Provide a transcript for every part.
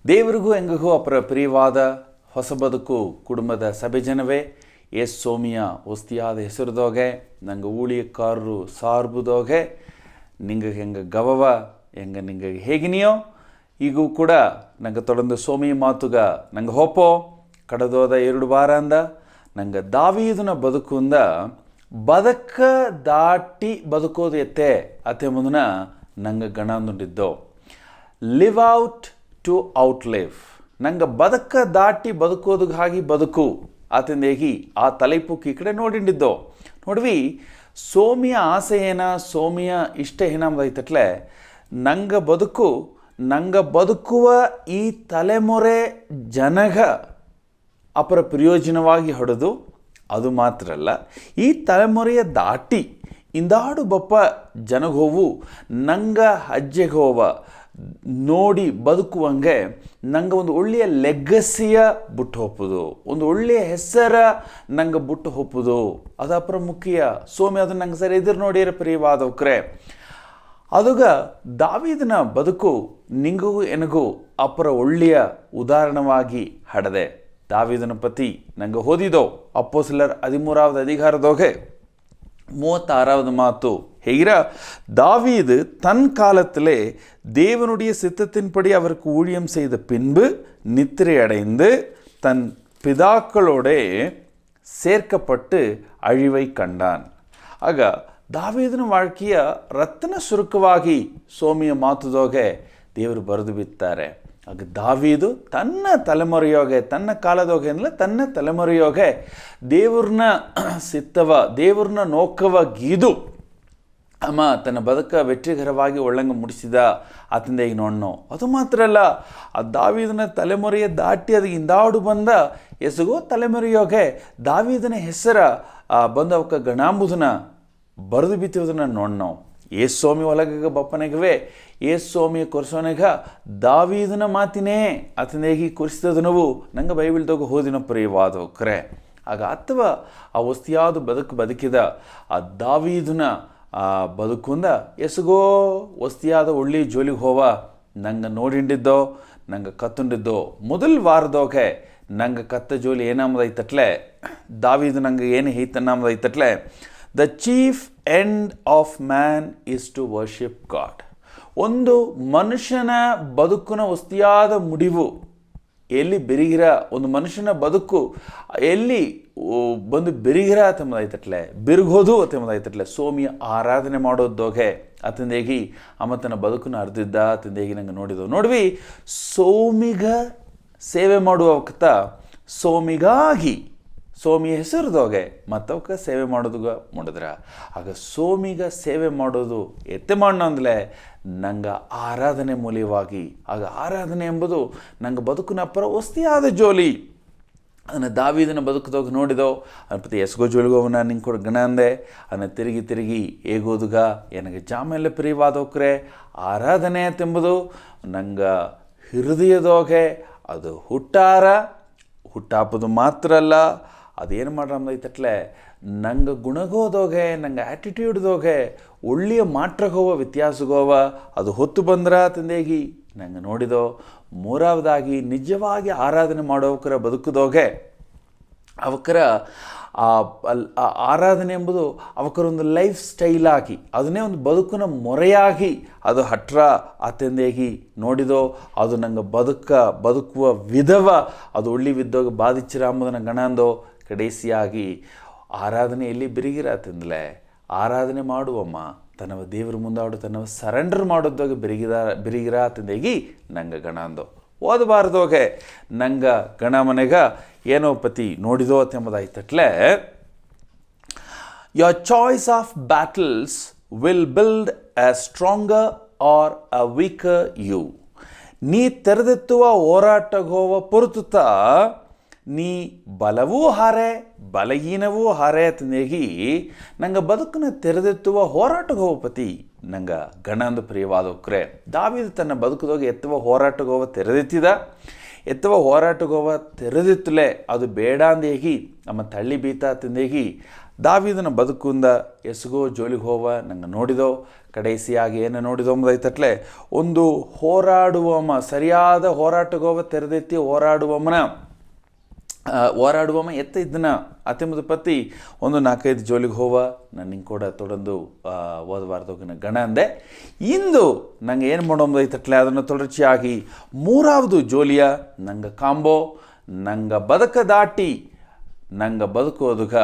ದೇವರಿಗೂ ಹೆಂಗಿಗೂ ಅಪರ ಪ್ರಿಯವಾದ ಹೊಸ ಬದುಕು ಕುಟುಂಬದ ಸಭೆ ಜನವೇ ಎಸ್ ಸೋಮಿಯ ಒಸ್ತಿಯಾದ ಹೆಸರುದೋಗೆ ನಂಗೆ ಊಳಿಯಕ್ಕಾರರು ಸಾರ್ಬುದೋಗೆ ನಿಂಗೆ ಹೆಂಗೆ ಗವವ ಹೆಂಗೆ ನಿಂಗೆ ಹೇಗಿನಿಯೋ ಈಗೂ ಕೂಡ ನಂಗೆ ತೊಡಂದು ಸೋಮಿಯ ಮಾತುಗ ನಂಗೆ ಹೋಪೋ ಕಡದೋದ 2 ವಾರ ಅಂದ ನಂಗೆ ದಾವೀದನ ಬದುಕುಂದ ಬದಕ ದಾಟಿ ಬದುಕೋದು ಎತ್ತೆ ಅತ್ತೆ ಮುಂದನ ನಂಗೆ ಗಣಂದುಂಡಿದ್ದೋ ಲಿವ್ ಔಟ್ ಟು ಔಟ್ಲಿವ್ ನಂಗೆ ಬದಕ ದಾಟಿ ಬದುಕೋದಕ್ಕಾಗಿ ಬದುಕು ಆತಂದೇಗಿ ಆ ತಲೆಪುಕ್ಕಿ ಈ ಕಡೆ ನೋಡಿಂಡಿದ್ದೋ ನೋಡ್ವಿ ಸೋಮಿಯ ಆಸೆ ಏನ ಸೋಮಿಯ ಇಷ್ಟ ಏನಂಬೈತಟ್ಲೆ ನಂಗೆ ಬದುಕುವ ಈ ತಲೆಮೊರೆ ಜನಗ ಅಪರ ಪ್ರಯೋಜನವಾಗಿ ಹೊಡೆದು ಅದು ಮಾತ್ರ ಅಲ್ಲ ಈ ತಲೆಮೊರೆಯ ದಾಟಿ ಇಂದಾಡು ಬಪ್ಪ ಜನಗೋವು ನಂಗ ಹೆಜ್ಜೆಗೆ ಹೋವ ನೋಡಿ ಬದುಕುವಂಗೆ ನಂಗೆ ಒಂದು ಒಳ್ಳೆಯ ಲೆಗಸಿಯ ಬಿಟ್ಟು ಹೋಗ್ಬೋದು ಒಂದು ಒಳ್ಳೆಯ ಹೆಸರ ನಂಗೆ ಬಿಟ್ಟು ಹೋಗ್ಬೋದು ಅದು ಅಪರ ಮುಖ್ಯ ಸೋಮಿ ಅದನ್ನು ನಂಗೆ ಸರಿ ಎದುರು ನೋಡಿರ ಪ್ರಿಯವಾದವ್ರೆ ಅದುಗ ದಾವೀದನ ಬದುಕು ನಿಂಗೂ ಎನಗೂ ಅಪರ ಒಳ್ಳೆಯ ಉದಾಹರಣವಾಗಿ ಹಡದೆ ದಾವೀದನ ಪತಿ ನಂಗೆ ಓದಿದೋ ಅಪ್ಪೋಸ್ಲರ್ 13வது அதிகாரದೋಗೆ 36வது மாத்து ஹெய்ரா தாவீது தன் காலத்திலே தேவனுடைய சித்தத்தின்படி அவருக்கு ஊழியம் செய்த பின்பு நித்திரை அடைந்து தன் பிதாக்களோட சேர்க்கப்பட்டு அழிவை கண்டான் ಆಗ ದಾವೀದನ வாழ்க்கைಯ ರತ್ನ ಸುರುಕವಾಗಿ ಸೋಮಿಯ ಮಾತುದೋಗೆ ದೇವರು ಬರೆದು ಬಿತ್ತಾರೆ ಆಗ ದಾವೀದು ತನ್ನ ತಲೆಮರೆಯೋಗೆ ತನ್ನ ಕಾಲದೋಗೆ ಅಂದರೆ ತನ್ನ ತಲೆಮರೆಯೋಗೆ ದೇವ್ರನ್ನ ಸಿತ್ತವ ದೇವ್ರನ್ನ ನೋಕವ ಗೀದು ಅಮ್ಮ ತನ್ನ ಬದುಕ ವೆற்றிಗರವಾಗಿ ಒಳ್ಳಂಗೆ ಮುಡಿಸಿದ ಆತಂದ ಈಗ ನೋಡ್ನೋ ಅದು ಮಾತ್ರ ಅಲ್ಲ ಆ ದಾವೀದನ ತಲೆಮೊರೆಯ ದಾಟಿ ಅದು ಇಂದಾಡು ಬಂದ ಎಸಗೋ ತಲೆಮರೆಯೋಗೆ ದಾವೀದನ ಹೆಸರ ಬಂದು ಅವಕ್ಕೆ ಗಣಾಂಬುದನ ಬರೆದು ಬಿತ್ತುವುದನ್ನು ನೋಡ್ನೋ ಏಸು ಸೋಮಿ ಒಳಗ ಬಪ್ಪನೆಗವೇ ಏಸು ಸೋಮಿಯ ಕೊರ್ಸೋನೆಗ ದಾವೀದನ ಮಾತಿನೇ ಆತನೇಗಿ ಕುರಿಸಿದ ನಾವು ನಂಗೆ ಬೈಬಿಳ್ದಾಗ ಹೋದಿನ ಪ್ರಿಯವಾದವ್ರೆ ಆಗ ಅಥವಾ ಆ ವಸ್ತಿಯಾದ ಬದುಕಿದ ಆ ದಾವೀದನ ಆ ಬದುಕುಂದ ಎಸಗೋ ವಸ್ತಿಯಾದ ಒಳ್ಳೆ ಜೋಲಿಗೆ ಹೋವ ನಂಗೆ ನೋಡಿಂಡಿದ್ದೋ ನಂಗೆ ಕತ್ತುಂಡಿದ್ದೋ ಮೊದಲ ವಾರದೋಗೆ ನಂಗೆ ಕತ್ತ ಜೋಲಿ ಏನಾಮದೈತಟ್ಲೆ ದಾವೀದು ನಂಗೆ ಏನು ಹೈತನ್ನಾಮದೈತಟ್ಲೆ the chief end of man is to worship God ಒಂದು ಮನುಷ್ಯನ ಬದುಕಿನ ವಸ್ತಿಯಾದ ಮುಡಿವು ಎಲ್ಲಿ ಬೆರಿಗಿರ ಒಂದು ಮನುಷ್ಯನ ಬದುಕು ಎಲ್ಲಿ ಬಂದು ಬೆರಿಗಿರ ಅತ್ತಂಬದೈತಟ್ಲೆ ಬೆರುಗೋದು ಅತ್ತಂಬದೈತಟ್ಲೆ ಸೋಮಿಯ ಆರಾಧನೆ ಮಾಡೋದೋಗೆ ಅತಂದೇಗಿ ಅಮ್ಮತನ ಬದುಕನ್ನು ಅರ್ದಿದ್ದ ಅತಂದೇಗಿ ನಂಗೆ ನೋಡಿದವು ನೋಡ್ವಿ ಸೋಮಿಗ ಸೇವೆ ಮಾಡುವಕ್ತ ಸೋಮಿಗಾಗಿ ಸೋಮಿಯ ಹೆಸರುದೋಗೆ ಮತ್ತವಕ್ಕೆ ಸೇವೆ ಮಾಡೋದು ಮಾಡಿದ್ರ ಆಗ ಸೋಮಿಗ ಸೇವೆ ಮಾಡೋದು ಎತ್ತೆ ಮಾಡೋಣ ಅಂದಲೇ ನಂಗೆ ಆರಾಧನೆ ಮೂಲವಾಗಿ ಆಗ ಆರಾಧನೆ ಎಂಬುದು ನಂಗೆ ಬದುಕಿನ ಅಪ್ಪರ ವಸ್ತಿಯಾದ ಜೋಲಿ ಅದನ್ನು ದಾವೀದನ ಬದುಕದೋಗಿ ನೋಡಿದೋ ಅನ್ಪತಿ ಎಸ್ಗೋ ಜೋಲಿಗೋವನ್ನ ನಿಂಗೆ ಕೊಡು ಗಣ ಅಂದೆ ಅದನ್ನು ತಿರುಗಿ ಹೇಗೋದುಗ ನನಗೆ ಜಾಮೆಲ್ಲ ಪ್ರಿಯವಾದೋಕ್ರೆ ಆರಾಧನೆ ಅಂತೆಂಬುದು ನಂಗೆ ಹೃದಯದೋಗೆ ಅದು ಹುಟ್ಟಾಪದು ಮಾತ್ರ ಅಲ್ಲ ಅದೇನು ಮಾಡ್ರೈತಟ್ಲೆ ನಂಗೆ ಗುಣಗೋದೋಗೆ ನಂಗೆ ಆ್ಯಟಿಟ್ಯೂಡ್ದೋಗೆ ಒಳ್ಳೆಯ ಮಾಟ್ರಗೋವ ವ್ಯತ್ಯಾಸಗೋವ ಅದು ಹೊತ್ತು ಬಂದ್ರ ತಂದೇಗಿ ನಂಗೆ ನೋಡಿದೋ ಮೂರವದಾಗಿ ನಿಜವಾಗಿ ಆರಾಧನೆ ಮಾಡೋಕರ ಬದುಕದೋಗೆ ಅವಕರ ಆರಾಧನೆ ಎಂಬುದು ಅವಕರೊಂದು ಲೈಫ್ ಸ್ಟೈಲಾಗಿ ಅದನ್ನೇ ಒಂದು ಬದುಕಿನ ಮೊರೆಯಾಗಿ ಅದು ಹಟ್ರ ಆತಂದೇಗಿ ನೋಡಿದೋ ಅದು ನಂಗೆ ಬದುಕುವ ವಿಧವ ಅದು ಒಳ್ಳೆ ವಿದ್ದೋಗ ಬಾಧಿಸಿರ ಅಂಬುದನ್ನು ಗಣಂದೋ ಕಡೇಸಿಯಾಗಿ ಆರಾಧನೆ ಎಲ್ಲಿ ಬೆರಿಗಿರಾತಂದಲೇ ಆರಾಧನೆ ಮಾಡುವಮ್ಮ ತನ್ನವ ದೇವ್ರ ಮುಂದಾಡು ತನ್ನವ ಸರೆಂಡರ್ ಮಾಡೋದೋಗೆ ಬೆರಿಗಿರಾತಂದೇಗಿ ನಂಗೆ ಗಣ ಅಂದೋ ಓದಬಾರ್ದೋಗೆ ನಂಗೆ ಗಣ ಮನೆಗ ಏನೋ ಪತಿ ನೋಡಿದೋ ಎಂಬುದಾಯ್ತಟ್ಲೆ your choice of battles will build a stronger or a weaker you ನೀ ತೆರೆದೆತ್ತುವ ಹೋರಾಟಗೋವ ಪೊರುತುತ್ತ ನೀ ಬಲವೂ ಹಾರೆ ಬಲಹೀನವೂ ಹಾರೆ ಅಂತಂದೇಗಿ ನಂಗೆ ಬದುಕನ್ನ ತೆರೆದೆತ್ತುವ ಹೋರಾಟಗೋವ ಪತಿ ನಂಗೆ ಗಣ ಅಂದು ಪ್ರಿಯವಾದವ್ರೆ ದಾವೀದು ತನ್ನ ಬದುಕದೋಗಿ ಎತ್ತುವ ಹೋರಾಟಗೋವ ಎತ್ತುವ ಹೋರಾಟಗೋವ ತೆರೆದಿತ್ತಲೇ ಅದು ಬೇಡ ಅಂದೇಗಿ ನಮ್ಮ ತಳ್ಳಿ ಬೀತ ತಂದೇಗಿ ದಾವೀದನ ಬದುಕಿಂದ ಎಸಗೋ ಜೋಲಿಗೆ ಹೋವ ನಂಗೆ ನೋಡಿದೋ ಕಡೆಸಿಯಾಗಿ ಏನು ನೋಡಿದೊಂಬದೈತಟ್ಲೆ ಒಂದು ಹೋರಾಡುವಮ ಸರಿಯಾದ ಹೋರಾಟಗೋವ ತೆರೆದೆತ್ತಿ ಹೋರಾಡುವಮ ಎತ್ತ ಇದನ್ನ ಅತಿಮದ ಪತ್ತಿ ಒಂದು 4-5 ಜೋಲಿಗೆ ಹೋವ ನಾನು ಹಿಂಗೆ ಕೂಡ ತೊಡೊಂದು ಓದಬಾರ್ದೋಗಿನ ಗಣ ಅಂದೆ. ಇಂದು ನಂಗೆ ಏನು ಮಾಡೋದೈತಟ್ಲೆ ಅದನ್ನು ತೊಡರ್ಚಿಯಾಗಿ 3வது ಜೋಲಿಯ ನಂಗೆ ಕಾಂಬೋ ನಂಗೆ ಬದುಕ ದಾಟಿ ನಂಗೆ ಬದುಕೋದುಗ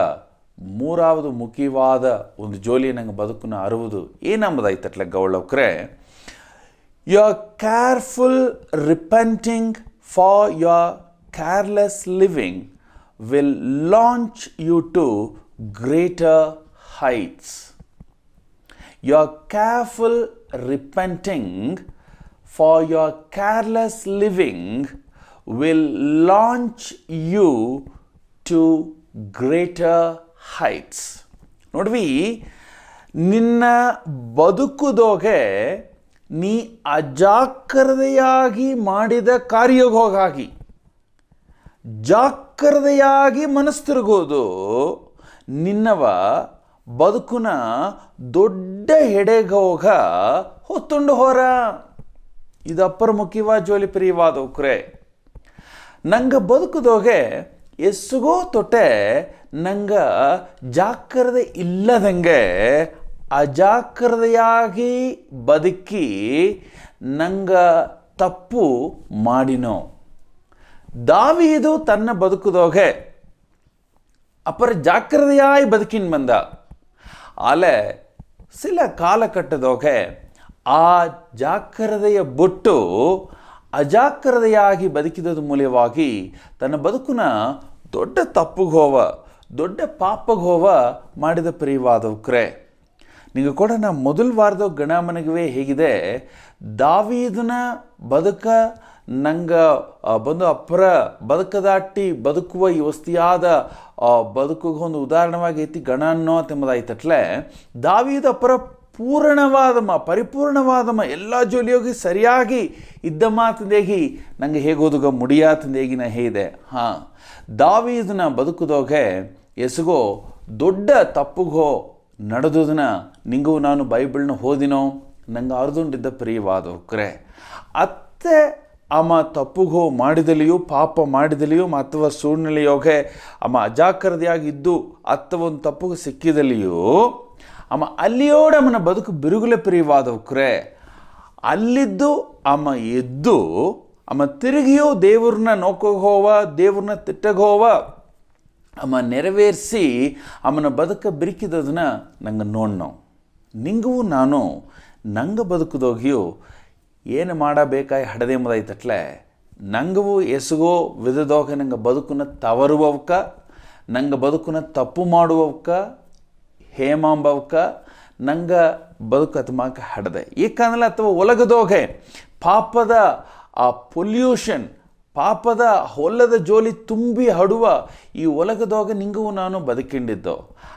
3வது ಮುಖ್ಯವಾದ ಒಂದು ಜೋಲಿ ನಂಗೆ ಬದುಕನ್ನ ಅರುವುದು ಏನಂಬುದೈತಟ್ಲೆ ಗೌಳವ್ರೆ, you are careful repenting for your careless living will launch you to greater heights. Your careful repenting for your careless living will launch you to greater heights. ನೋಡ್ವಿ, ನಿನ್ನ ಬದುಕುದೋಗೆ ನೀ ಅಜಾಗ್ರತೆಯಾಗಿ ಮಾಡಿದ ಕಾರ್ಯಗೋಗಾಗಿ ಜಾಗ್ರತೆಯಾಗಿ ಮನಸ್ಸು ತಿರುಗೋದು ನಿನ್ನವ ಬದುಕುನ ದೊಡ್ಡ ಹೆಡೆಗೋಗ ಹೊತ್ತುಂಡು ಹೋರ. ಇದು ಅಪ್ಪರ ಮುಖ್ಯವಾದ ಜೋಲಿ ಪ್ರಿಯವಾದವ್ರೆ. ನಂಗೆ ಬದುಕುದೋಗೆ ಎಸ್ಸುಗೋ ತೊಟ್ಟೆ ನಂಗೆ ಜಾಗ್ರತೆ ಇಲ್ಲದಂಗೆ ಅಜಾಗ್ರತೆಯಾಗಿ ಬದುಕಿ ನಂಗೆ ತಪ್ಪು ಮಾಡಿನೋ. ದಾವೀದು ತನ್ನ ಬದುಕುದೋಗೆ ಅಪರ ಜಾಗ್ರತೆಯಾಗಿ ಬದುಕಿನ ಬಂದ. ಆಲೆ ಸಿಲ ಕಾಲಕಟ್ಟದೋಗೆ ಆ ಜಾಗ್ರತೆಯ ಬುಟ್ಟು ಅಜಾಗ್ರತೆಯಾಗಿ ಬದುಕಿದ ಮೂಲವಾಗಿ ತನ್ನ ಬದುಕುನ ದೊಡ್ಡ ತಪ್ಪುಗೋವ ದೊಡ್ಡ ಪಾಪಗೋವ ಮಾಡಿದ ಪ್ರಿಯವಾದವ್ರೆ. ನಿಮಗೆ ಕೂಡ ನಾ ಮೊದಲ ವಾರದ ಗಣಮನಗವೇ ಹೇಗಿದೆ, ದಾವೀದನ ಬದುಕ ನಂಗೆ ಬಂದು ಅಪ್ಪರ ಬದುಕದಾಟಿ ಬದುಕುವ ಈ ವಸ್ತಿಯಾದ ಬದುಕಿಗೆ ಒಂದು ಉದಾಹರಣವಾಗಿ ಐತಿ ಗಣ ಅನ್ನೋ ತೆಂಬುದಾಯ್ತಟ್ಲೆ ದಾವೀದ ಅಪ್ಪರ ಪರಿಪೂರ್ಣವಾದಮ್ಮ ಎಲ್ಲ ಜೋಲಿಯೋಗಿ ಸರಿಯಾಗಿ ಇದ್ದ ಮಾತಿಂದೇಗಿ ನಂಗೆ ಹೇಗೋದುಗ ಮುಡಿಯಾತಿಂದೇಗಿ ನಾ ಹೇಳಿದೆ. ಹಾಂ, ದಾವೀದನ ಬದುಕುದೋಗೆ ಎಸಗೋ ದೊಡ್ಡ ತಪ್ಪುಗೋ ನಡೆದುದನ್ನ ನಿಂಗೂ ನಾನು ಬೈಬಲ್ನ ಓದಿನೋ ನಂಗೆ ಅರ್ದುಂಡಿದ್ದ ಪ್ರಿಯವಾದವ್ರೆ. ಅತ್ತೆ ಅಮ್ಮ ತಪ್ಪುಗೋ ಮಾಡಿದಲಿಯೂ ಪಾಪ ಮಾಡಿದಲಿಯೂ ಅಥವಾ ಸುಳ್ಳಿಯೋಗೆ ಅಮ್ಮ ಅಜಾಗ್ರತೆಯಾಗಿದ್ದು ಅಥವಾ ಒಂದು ತಪ್ಪುಗೆ ಸಿಕ್ಕಿದಲಿಯೂ ಅಮ್ಮ ಅಲ್ಲಿಯೋಡಮ್ಮನ ಬದುಕು ಬಿರುಗುಲೆ ಪ್ರಿಯವಾದವ್ರೆ. ಅಲ್ಲಿದ್ದು ಅಮ್ಮ ಎದ್ದು ಅಮ್ಮ ತಿರುಗಿಯೋ ದೇವ್ರನ್ನ ನೋಕೋಗೋವ ದೇವ್ರನ್ನ ತಿಟ್ಟಗೋವ ಅಮ್ಮ ನೆರವೇರಿಸಿ ಅಮ್ಮನ ಬದುಕ ಬಿರುಕಿದದನ್ನ ನಂಗೆ ನೋಡ್ನೋ. ನಿಂಗೂ ನಾನು ನಂಗೆ ಬದುಕುದೋಗಿಯೂ ಏನು ಮಾಡಬೇಕಾಗಿ ಹಡದೆಂಬುದೈತಟ್ಲೆ ನಂಗೂ ಎಸಗೋ ವಿಧದೋಗ ನಂಗೆ ಬದುಕನ್ನ ತವರುವವಕ್ಕ ನಂಗೆ ಬದುಕನ್ನ ತಪ್ಪು ಮಾಡುವವಕ್ಕ ಹೇಮಾಂಬವಕ್ಕ ನಂಗೆ ಬದುಕು ಅತಮಾಕ ಹಡದೆ. ಏಕಂದ್ರೆ ಅಥವಾ ಒಲಗದೋಗೆ ಪಾಪದ ಆ ಪೊಲ್ಯೂಷನ್ ಪಾಪದ ಹೊಲದ ಜೋಲಿ ತುಂಬಿ ಹಡುವ ಈ ಒಲಗದೋಗ ನಿಂಗೂ ನಾನು ಬದುಕಿಂಡಿದ್ದು.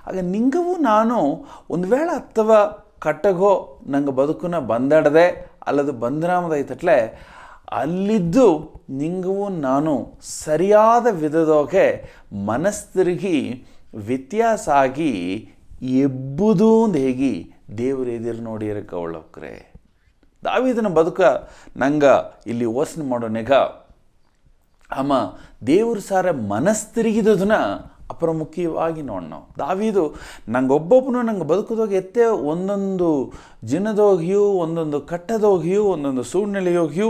ಆಗ ನಿಂಗೂ ನಾನು ಒಂದು ವೇಳೆ ಅಥವಾ ಕಟ್ಟಗೋ ನಂಗೆ ಬದುಕನ್ನ ಬಂದಡದೆ ಅಲ್ಲದು ಬಂದ್ರಾಮದೈತಟ್ಲೆ ಅಲ್ಲಿದ್ದು ನಿಂಗೂ ನಾನು ಸರಿಯಾದ ವಿಧದೋಗೆ ಮನಸ್ತಿರುಗಿ ವ್ಯತ್ಯಾಸ ಆಗಿ ಎಬ್ಬುದು ಹೇಗಿ ದೇವ್ರ ಎದಿರು ನೋಡಿರಕ್ಕೆ ಅವಳಕ್ರೆ. ದಾವೀದನ ಬದುಕ ನಂಗೆ ಇಲ್ಲಿ ಯೋಚನೆ ಮಾಡೋ ನೆಗ ಅಮ್ಮ ದೇವ್ರ ಸಾರ ಮನಸ್ತಿರುಗಿದದನ್ನ ಅಪ್ರಮುಖ್ಯವಾಗಿ ನೋಡೋಣ. ದಾವೀದು ನಂಗೊಬ್ಬೊಬ್ಬನು ನಂಗೆ ಬದುಕುದೋಗಿ ಎತ್ತೆ ಒಂದೊಂದು ಜಿನದೋಗಿಯೂ ಒಂದೊಂದು ಕಟ್ಟದೋಗಿಯೂ ಒಂದೊಂದು ಸೂಡ್ನೆಲೆಯೋಗಿಯೂ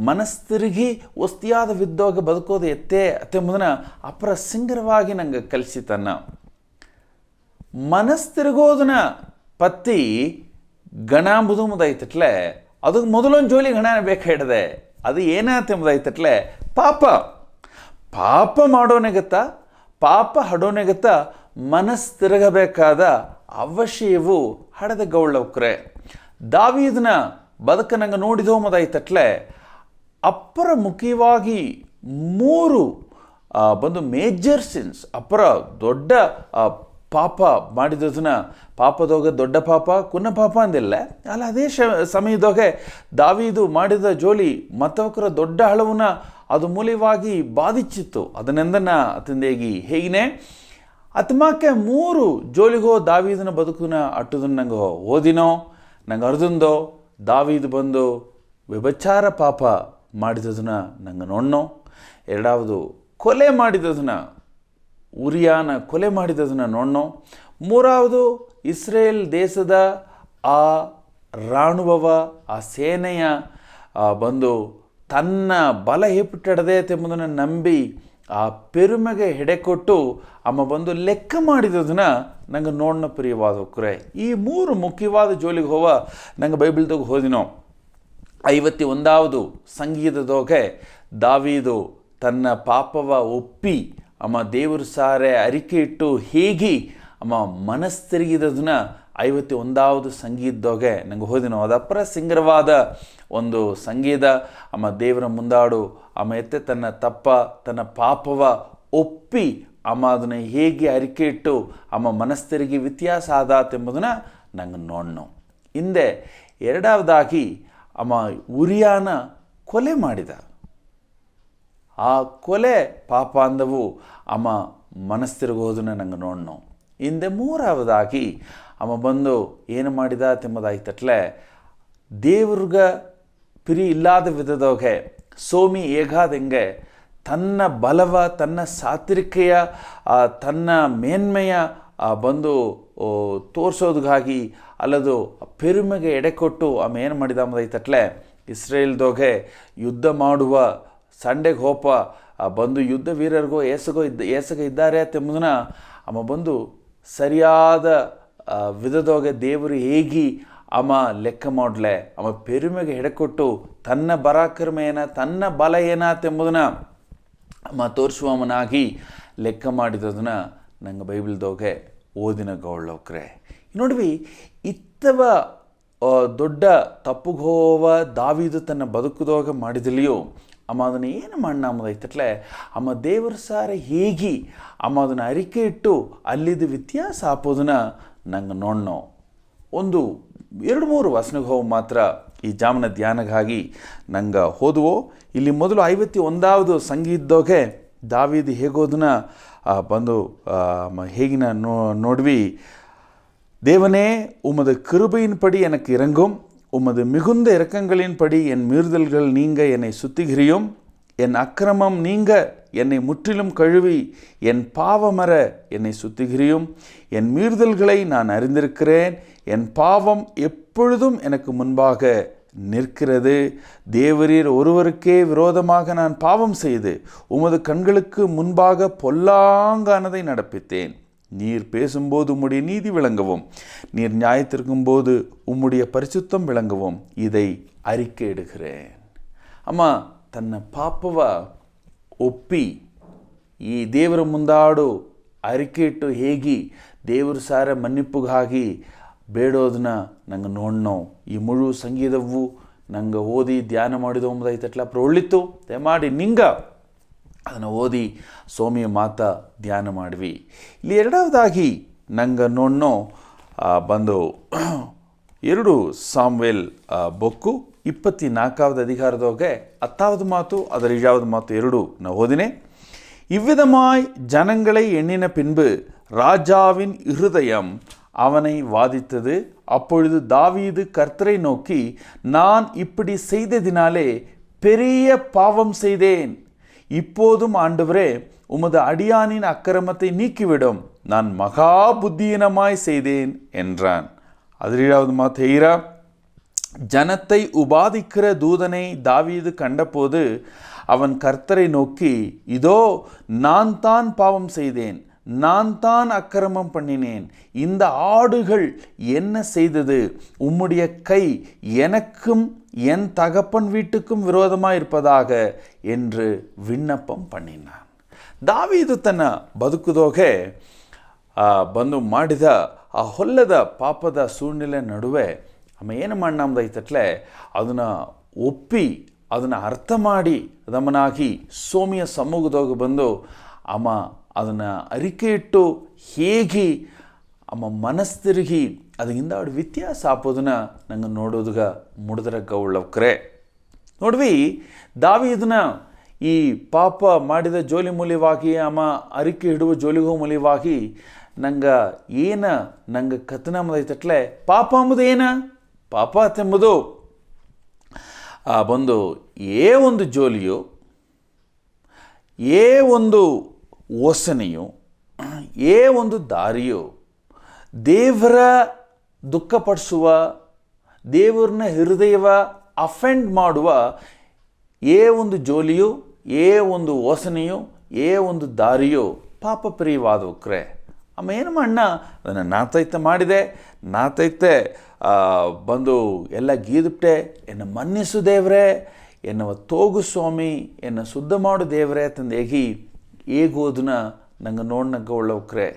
ಮನಸ್ತಿರುಗಿ ವಸ್ತಿಯಾದ ವಿದ್ದೋಗ ಬದುಕೋದು ಎತ್ತೆ ಅತ್ತೆಂಬುದನ್ನ ಅಪ್ರ ಸಿಂಗರವಾಗಿ ನಂಗೆ ಕಲಿಸಿತನ್ನ. ಮನಸ್ತಿರುಗೋದನ್ನ ಪತ್ತಿ ಗಣಾಂಬುದುಂಬುದೈತಟ್ಲೆ ಅದಕ್ಕೆ ಮೊದಲೊಂದು ಜೋಲಿ ಗಣ ಬೇಕಾಯಿಡದೆ. ಅದು ಏನಾತೆಂಬುದೈತಟ್ಲೆ ಪಾಪ ಮಾಡೋನೆಗತ್ತ ಪಾಪ ಹಡೋನೆಗತ್ತ ಮನಸ್ತಿರುಗಬೇಕಾದ ಅವಶ್ಯವು ಹಡದ ಗೌಳವ್ರೆ. ದಾವೀದನ ಬದುಕ ನಂಗೆ ನೋಡಿದೋಮದೈತಟ್ಲೆ ಅಪ್ಪರ ಮುಖ್ಯವಾಗಿ 3 ಬಂದು ಮೇಜರ್ ಸಿನ್ಸ್ ಅಪ್ಪರ ದೊಡ್ಡ ಪಾಪ ಮಾಡಿದದನ್ನ ಪಾಪದೋಗ ದೊಡ್ಡ ಪಾಪ ಕುನ್ನ ಪಾಪ ಅಂದಿಲ್ಲ ಅಲ್ಲ. ಅದೇ ಸಮಯದೋಗೆ ದಾವೀದು ಮಾಡಿದ ಜೋಲಿ ಮತ್ತವಕರ ದೊಡ್ಡ ಹಳವನ್ನ ಅದು ಮೂಲವಾಗಿ ಬಾಧಿಸಿತ್ತು. ಅದನ್ನೆಂದನ್ನ ಅತಂದೇಗಿ ಹೇಗಿನೇ ಅತಮಾಕೆ 3 ಜೋಲಿಗೋ ದಾವೀದನ ಬದುಕನ್ನ ಅಟ್ಟುದನ್ನ ನಂಗೆ ಓದಿನೋ ನಂಗೆ ಅರ್ಧಂದೋ ದಾವೀದು ಬಂದು ವ್ಯಭಿಚಾರ ಪಾಪ ಮಾಡಿದದನ್ನ ನಂಗೆ ನೋಡ್ನೋ. ಎರಡಾவது ಕೊಲೆ ಮಾಡಿದದನ್ನ ಉರಿಯಾನ ಕೊಲೆ ಮಾಡಿದದನ್ನ ನೋಡ್ನೋ. ಮೂರಾவது ಇಸ್ರೇಲ್ ದೇಶದ ಆ ರಾಣುವವ ಆ ಸೇನೆಯ ಬಂದು ತನ್ನ ಬಲ ಹೇಪಿಟ್ಟಡದೆ ಎಂಬುದನ್ನು ನಂಬಿ ಆ ಪೆರುಮೆಗೆ ಹೆಡೆಕೊಟ್ಟು ಅಮ್ಮ ಬಂದು ಲೆಕ್ಕ ಮಾಡಿದದನ್ನ ನಂಗೆ ನೋಡ್ನ ಪ್ರಿಯವಾದಕ್ರೆ. ಈ ಮೂರು ಮುಖ್ಯವಾದ ಜೋಲಿಗೆ ಹೋವ ನಂಗೆ ಬೈಬಲ್ದಾಗ ಹೋದಿನೋ. 51வது ಸಂಗೀತದೋಗೆ ದಾವೀದು ತನ್ನ ಪಾಪವ ಒಪ್ಪಿ ಅಮ್ಮ ದೇವರು ಸಾರೆ ಅರಿಕೆ ಇಟ್ಟು ಹೇಗೆ ಅಮ್ಮ ಮನಸ್ತಿರುಗಿದದನ್ನ 51வது ಸಂಗೀತದೋಗೆ ನಂಗೆ ಹೋದಿನೋ. ಅದಪ್ಪರ ಸಿಂಗರವಾದ ಒಂದು ಸಂಗೀತ. ಅಮ್ಮ ದೇವರ ಮುಂದಾಡು ಅಮ್ಮ ಎತ್ತೆ ತನ್ನ ತನ್ನ ಪಾಪವ ಒಪ್ಪಿ ಅಮ್ಮ ಅದನ್ನು ಹೇಗೆ ಅರಿಕೆ ಇಟ್ಟು ಅಮ್ಮ ಮನಸ್ತಿರುಗಿ ವ್ಯತ್ಯಾಸ ಆದಾತೆಂಬುದನ್ನು ನಂಗೆ ನೋಡ್ನು. ಹಿಂದೆ ಎರಡವದಾಗಿ ಅಮ್ಮ ಉರಿಯಾನ ಕೊಲೆ ಮಾಡಿದ. ಆ ಕೊಲೆ ಪಾಪ ಅಂದವು ಅಮ್ಮ ಮನಸ್ತಿರುಗೋದನ್ನ ನಂಗೆ ನೋಡ್ನು. ಹಿಂದೆ ಮೂರವದಾಗಿ ಅಮ್ಮ ಬಂದು ಏನು ಮಾಡಿದ ತೆಂಬುದಾಯ್ತಟ್ಲೆ ದೇವ್ರಿಗ ಪಿರಿ ಇಲ್ಲದ ವಿಧದೋಗೆ ಸೋಮಿ ಹೇಗಾದಂಗೆ ತನ್ನ ಬಲವ ತನ್ನ ಸಾತ್ವಿಕೆಯ ತನ್ನ ಮೇನ್ಮೆಯ ಬಂದು ತೋರಿಸೋದಕ್ಕಾಗಿ ಅಲ್ಲದು ಪೆರುಮೆಗೆ ಎಡೆಕೊಟ್ಟು ಆమె ಏನು ಮಾಡಿದ ಅಂಬುದೈತಟ್ಲೆ ಇಸ್ರೇಲ್ದೋಗೆ ಯುದ್ಧ ಮಾಡುವ ಸಂಡೆಗೆ ಹೋಪ ಬಂದು ಯುದ್ಧ ವೀರರಿಗೋ ಏಸಗ ಇದ್ದಾರೆ ಎಂಬುದನ್ನ ಅಮ್ಮ ಬಂದು ಸರಿಯಾದ ವಿಧದೋಗೆ ದೇವರು ಹೇಗೆ ಅಮ್ಮ ಲೆಕ್ಕ ಮಾಡಲೆ ಅಮ್ಮ ಪೆರುಮೆಗೆ ಹೆಡೆಕೊಟ್ಟು ತನ್ನ ಪರಾಕ್ರಮ ಏನ ತನ್ನ ಬಲ ಏನಾತೆಂಬುದನ್ನ ಅಮ್ಮ ತೋರಿಸುವವನಾಗಿ ಲೆಕ್ಕ ಮಾಡಿದದನ್ನ ನಂಗೆ ಬೈಬಲ್ದೋಗೆ ಓದಿನ ಗೌಳ್ಳೋಕ್ರೆ. ನೋಡ್ವಿ ಇತ್ತವ ದೊಡ್ಡ ತಪ್ಪುಗೆ ಹೋವ ದಾವೀದು ತನ್ನ ಬದುಕುದೋಗ ಮಾಡಿದಲಿಯೋ ಅಮ್ಮ ಅದನ್ನು ಏನು ಮಣ್ಣ ಅಂಬುದೈತಟ್ಲೆ ಅಮ್ಮ ದೇವರ ಸಾರ ಹೇಗೆ ಅಮ್ಮ ಅದನ್ನು ಅರಿಕೆ ಇಟ್ಟು ಅಲ್ಲಿದ್ದು ವ್ಯತ್ಯಾಸ ಹಾಕೋದನ್ನ ನಂಗೆ ನೋಡ್ನೋ. ಒಂದು 2-3 ವಚನಕ್ಕೆ ಹೋಗಿ ಮಾತ್ರ ಈ ಜಾಮನ ಧ್ಯಾನಗಾಗಿ ನಂಗೆ ಹೋದುವೋ. ಇಲ್ಲಿ ಮೊದಲು 51வது ಸಂಗೀತದೋಗೆ ದಾವೀದು ಹೇಗೋದನ್ನ ಬಂದು ಹೇಗಿನ ನೋಡ್ವಿ. தேவனே உமது கிருபையின் படி எனக்கு இறங்கும், உமது மிகுந்த இரக்கங்களின் படி என் மீறுதல்கள் நீங்க என்னை சுத்திகிரியும், என் அக்கிரமம் நீங்க என்னை முற்றிலும் கழுவி என் பாவமர என்னை சுத்திகிரியும், என் மீறுதல்களை நான் அறிந்திருக்கிறேன், என் பாவம் எப்பொழுதும் எனக்கு முன்பாக நிற்கிறது. தேவரீர் ஒருவருக்கே விரோதமாக நான் பாவம் செய்து உமது கண்களுக்கு முன்பாக பொல்லாங்கானதை நடப்பித்தேன். நீர் பேசும்போது உம்முடைய நீதி விளங்கவும், நீர் நியாயத்திற்கும்போது உம்முடைய பரிசுத்தம் விளங்கவும் இதை அறிக்கையிடுகிறேன். ಅಮ್ಮ ತನ್ನ ಪಾಪವ ಒಪ್ಪಿ ಈ ದೇವರ ಮುಂದಾಡು ಅರಿಕೆ ಇಟ್ಟು ಹೇಗೆ ದೇವರು ಸಾರ ಮನ್ನಿಪ್ಪುಗಾಗಿ ಬೇಡೋದನ್ನ ನಂಗೆ ನೋಡ್ನೋ. ಈ ಮುಳು ಸಂಗೀತವು ನಂಗೆ ಓದಿ ಧ್ಯಾನ ಮಾಡಿದ ಒಂಬುದೈತಟ್ಲ ಒಳ್ಳಿತ್ತು. ದಯಮಾಡಿ ನಿಂಗ ಅದನ್ನು ಓದಿ ಸೋಮಿಯ ಮಾತ ಧ್ಯಾನ ಮಾಡ್ವಿ. ಇಲ್ಲಿ ಎರಡವದಾಗಿ ನಂಗೆ ನೋಡ್ನೋ ಬಂದು 2 ಸಾಮ್ವೇಲ್ ಬೊಕ್ಕು 24வது அதிகாரதோಗೆ 10வது மாத்து அதர் 7வது மாத்து 2 நான் ஓதினேன். இவ்விதமாய் ஜனங்களை எண்ணின பின்பு ராஜாவின் இருதயம் அவனை வாதித்தது. அப்பொழுது தாவீது கர்த்தரை நோக்கி, நான் இப்படி செய்ததினாலே பெரிய பாவம் செய்தேன். இப்போதும் ஆண்டவரே உமது அடியானின் அக்கிரமத்தை நீக்கிவிடும், நான் மகா புத்தியீனமாய் செய்தேன் என்றான். 17வது மாத்து எய்ரா, ஜனத்தை உபாதிக்கிற தூதனை தாவீது கண்டபோது அவன் கர்த்தரை நோக்கி, இதோ நான் தான் பாவம் செய்தேன், நான் தான் அக்கிரமம் பண்ணினேன், இந்த ஆடுகள் என்ன செய்தது? உம்முடைய கை எனக்கும் என் தகப்பன் வீட்டுக்கும் விரோதமாக இருப்பதாக என்று விண்ணப்பம் பண்ணினான். ದಾವೀದು ತನ್ನ ಬದುಕುದೋಗೆ ಬಂದು ಮಾಡಿದ ಆ ಹೊಲ್ಲದ ಪಾಪದ ಸೂழ்நிಲೆ ನಡುವೆ ಅಮ್ಮ ಏನು ಮಾಡಂಬೈತಟ್ಲೆ ಅದನ್ನು ಒಪ್ಪಿ ಅದನ್ನು ಅರ್ಥ ಮಾಡಿ ಅದಮ್ಮನಾಗಿ ಸೋಮಿಯ ಸಮ್ಮುಖದೋಗಿ ಬಂದು ಅಮ್ಮ ಅದನ್ನು ಅರಿಕೆ ಇಟ್ಟು ಹೇಗೆ ಅಮ್ಮ ಮನಸ್ತಿರುಗಿ ಅದರಿಂದ ಅವ್ರ ವ್ಯತ್ಯಾಸ ಹಾಕೋದನ್ನ ನಂಗೆ ನೋಡೋದುಗ ಮುಡಿದ್ರ ಗೌಳ್ಳವ್ರೆ. ನೋಡ್ವಿ ದಾವೀದನ ಈ ಪಾಪ ಮಾಡಿದ ಜೋಲಿ ಮೂಲವಾಗಿ ಅಮ್ಮ ಅರಿಕೆ ಹಿಡುವ ಜೋಲಿಗೂ ಮೂಲವಾಗಿ ನಂಗೆ ನಂಗೆ ಕಥನ ಅಂಬುದೈತಟ್ಲೆ ಪಾಪ ಅಂಬುದು ಏನ ಪಾಪ ಅತೆಂಬುದು ಬಂದು ಏ ಒಂದು ಜೋಲಿಯು, ಏ ಒಂದು ಓಸನೆಯು, ಏ ಒಂದು ದಾರಿಯು ದೇವರ ದುಃಖಪಡಿಸುವ, ದೇವರನ್ನ ಹೃದಯವ ಅಫೆಂಡ್ ಮಾಡುವ ಏ ಒಂದು ಜೋಲಿಯು, ಏ ಒಂದು ಓಸನೆಯು, ಏ ಒಂದು ದಾರಿಯು ಪಾಪ ಪ್ರಿಯವಾದವಕ್ರೆ. ಅಮ್ಮ ಏನು ಮಣ್ಣ ಅದನ್ನು ನಾತೈತೆ ಮಾಡಿದೆ, ನಾತೈತೆ ಬಂದು ಎಲ್ಲ ಗೀದುಬಿಟ್ಟೆ, ಎನ್ನ ಮನ್ನಿಸು ದೇವ್ರೆ, ಎನ್ನವ ತೋಗು ಸ್ವಾಮಿ, ಎನ್ನ ಶುದ್ಧ ಮಾಡು ದೇವ್ರೆ ತಂದು ಹೇಗೋದನ್ನ ನಂಗೆ ನೋಡ್ನಗ್ಗ ಉಳ್ಳವಕ್ರೆ.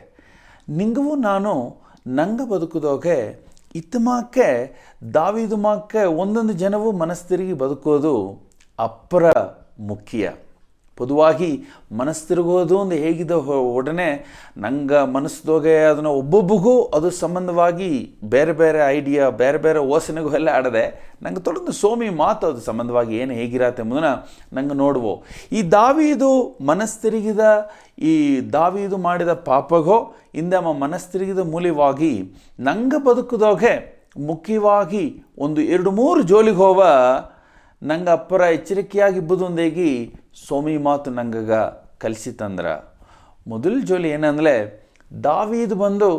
ನಿಂಗೂ ನಾನು ನಂಗೆ ಬದುಕಿದೋಗೆ ಇತ್ತಮಾಕ್ಕೆ ದಾವೀದು ಮಾಕ್ಕೆ ಒಂದೊಂದು ಜನವು ಮನಸ್ಸು ತಿರುಗಿ ಬದುಕೋದು ಅಪ್ಪರ ಮುಖ್ಯ. பொதுವಾಗಿ ಮನಸ್ಸು ತಿರುಗೋದು ಒಂದು ಹೇಗಿದ್ದ ಒಡನೆ ನಂಗೆ ಮನಸ್ಸದೋಗೆ ಅದನ್ನು ಒಬ್ಬೊಬ್ಬಗೂ ಅದು ಸಂಬಂಧವಾಗಿ ಬೇರೆ ಬೇರೆ ಐಡಿಯಾ, ಬೇರೆ ಬೇರೆ ಓಸನೆಗೂ ಎಲ್ಲ ಆಡದೆ ನಂಗೆ ತೊಡೊಂದು ಸೋಮಿ ಮಾತು ಅದು ಸಂಬಂಧವಾಗಿ ಏನು ಹೇಗಿರತ್ತೆ ಎಂಬುದನ್ನ ನಂಗೆ ನೋಡುವು. ಈ ದಾವೀದು ಮನಸ್ಸು ತಿರುಗಿದ, ಈ ದಾವೀದು ಮಾಡಿದ ಪಾಪಗೋ ಇಂದ ಮನಸ್ಸು ತಿರುಗಿದ ಮೂಲವಾಗಿ ನಂಗೆ ಬದುಕಿದೋಗೆ ಮುಖ್ಯವಾಗಿ ಒಂದು 2-3 ಜೋಲಿಗೆ ಹೋವ ನಂಗೆ ಅಪ್ಪರ ಎಚ್ಚರಿಕೆಯಾಗಿಬ್ಬುದು ಒಂದೇಗಿ ಸೋಮಿ ಮಾತು ನಂಗೆ ಕಲಿಸಿತಂದ್ರ. ಮೊದಲ ಜೋಲಿ ಏನಂದರೆ ದಾವೀದು ಬಂದು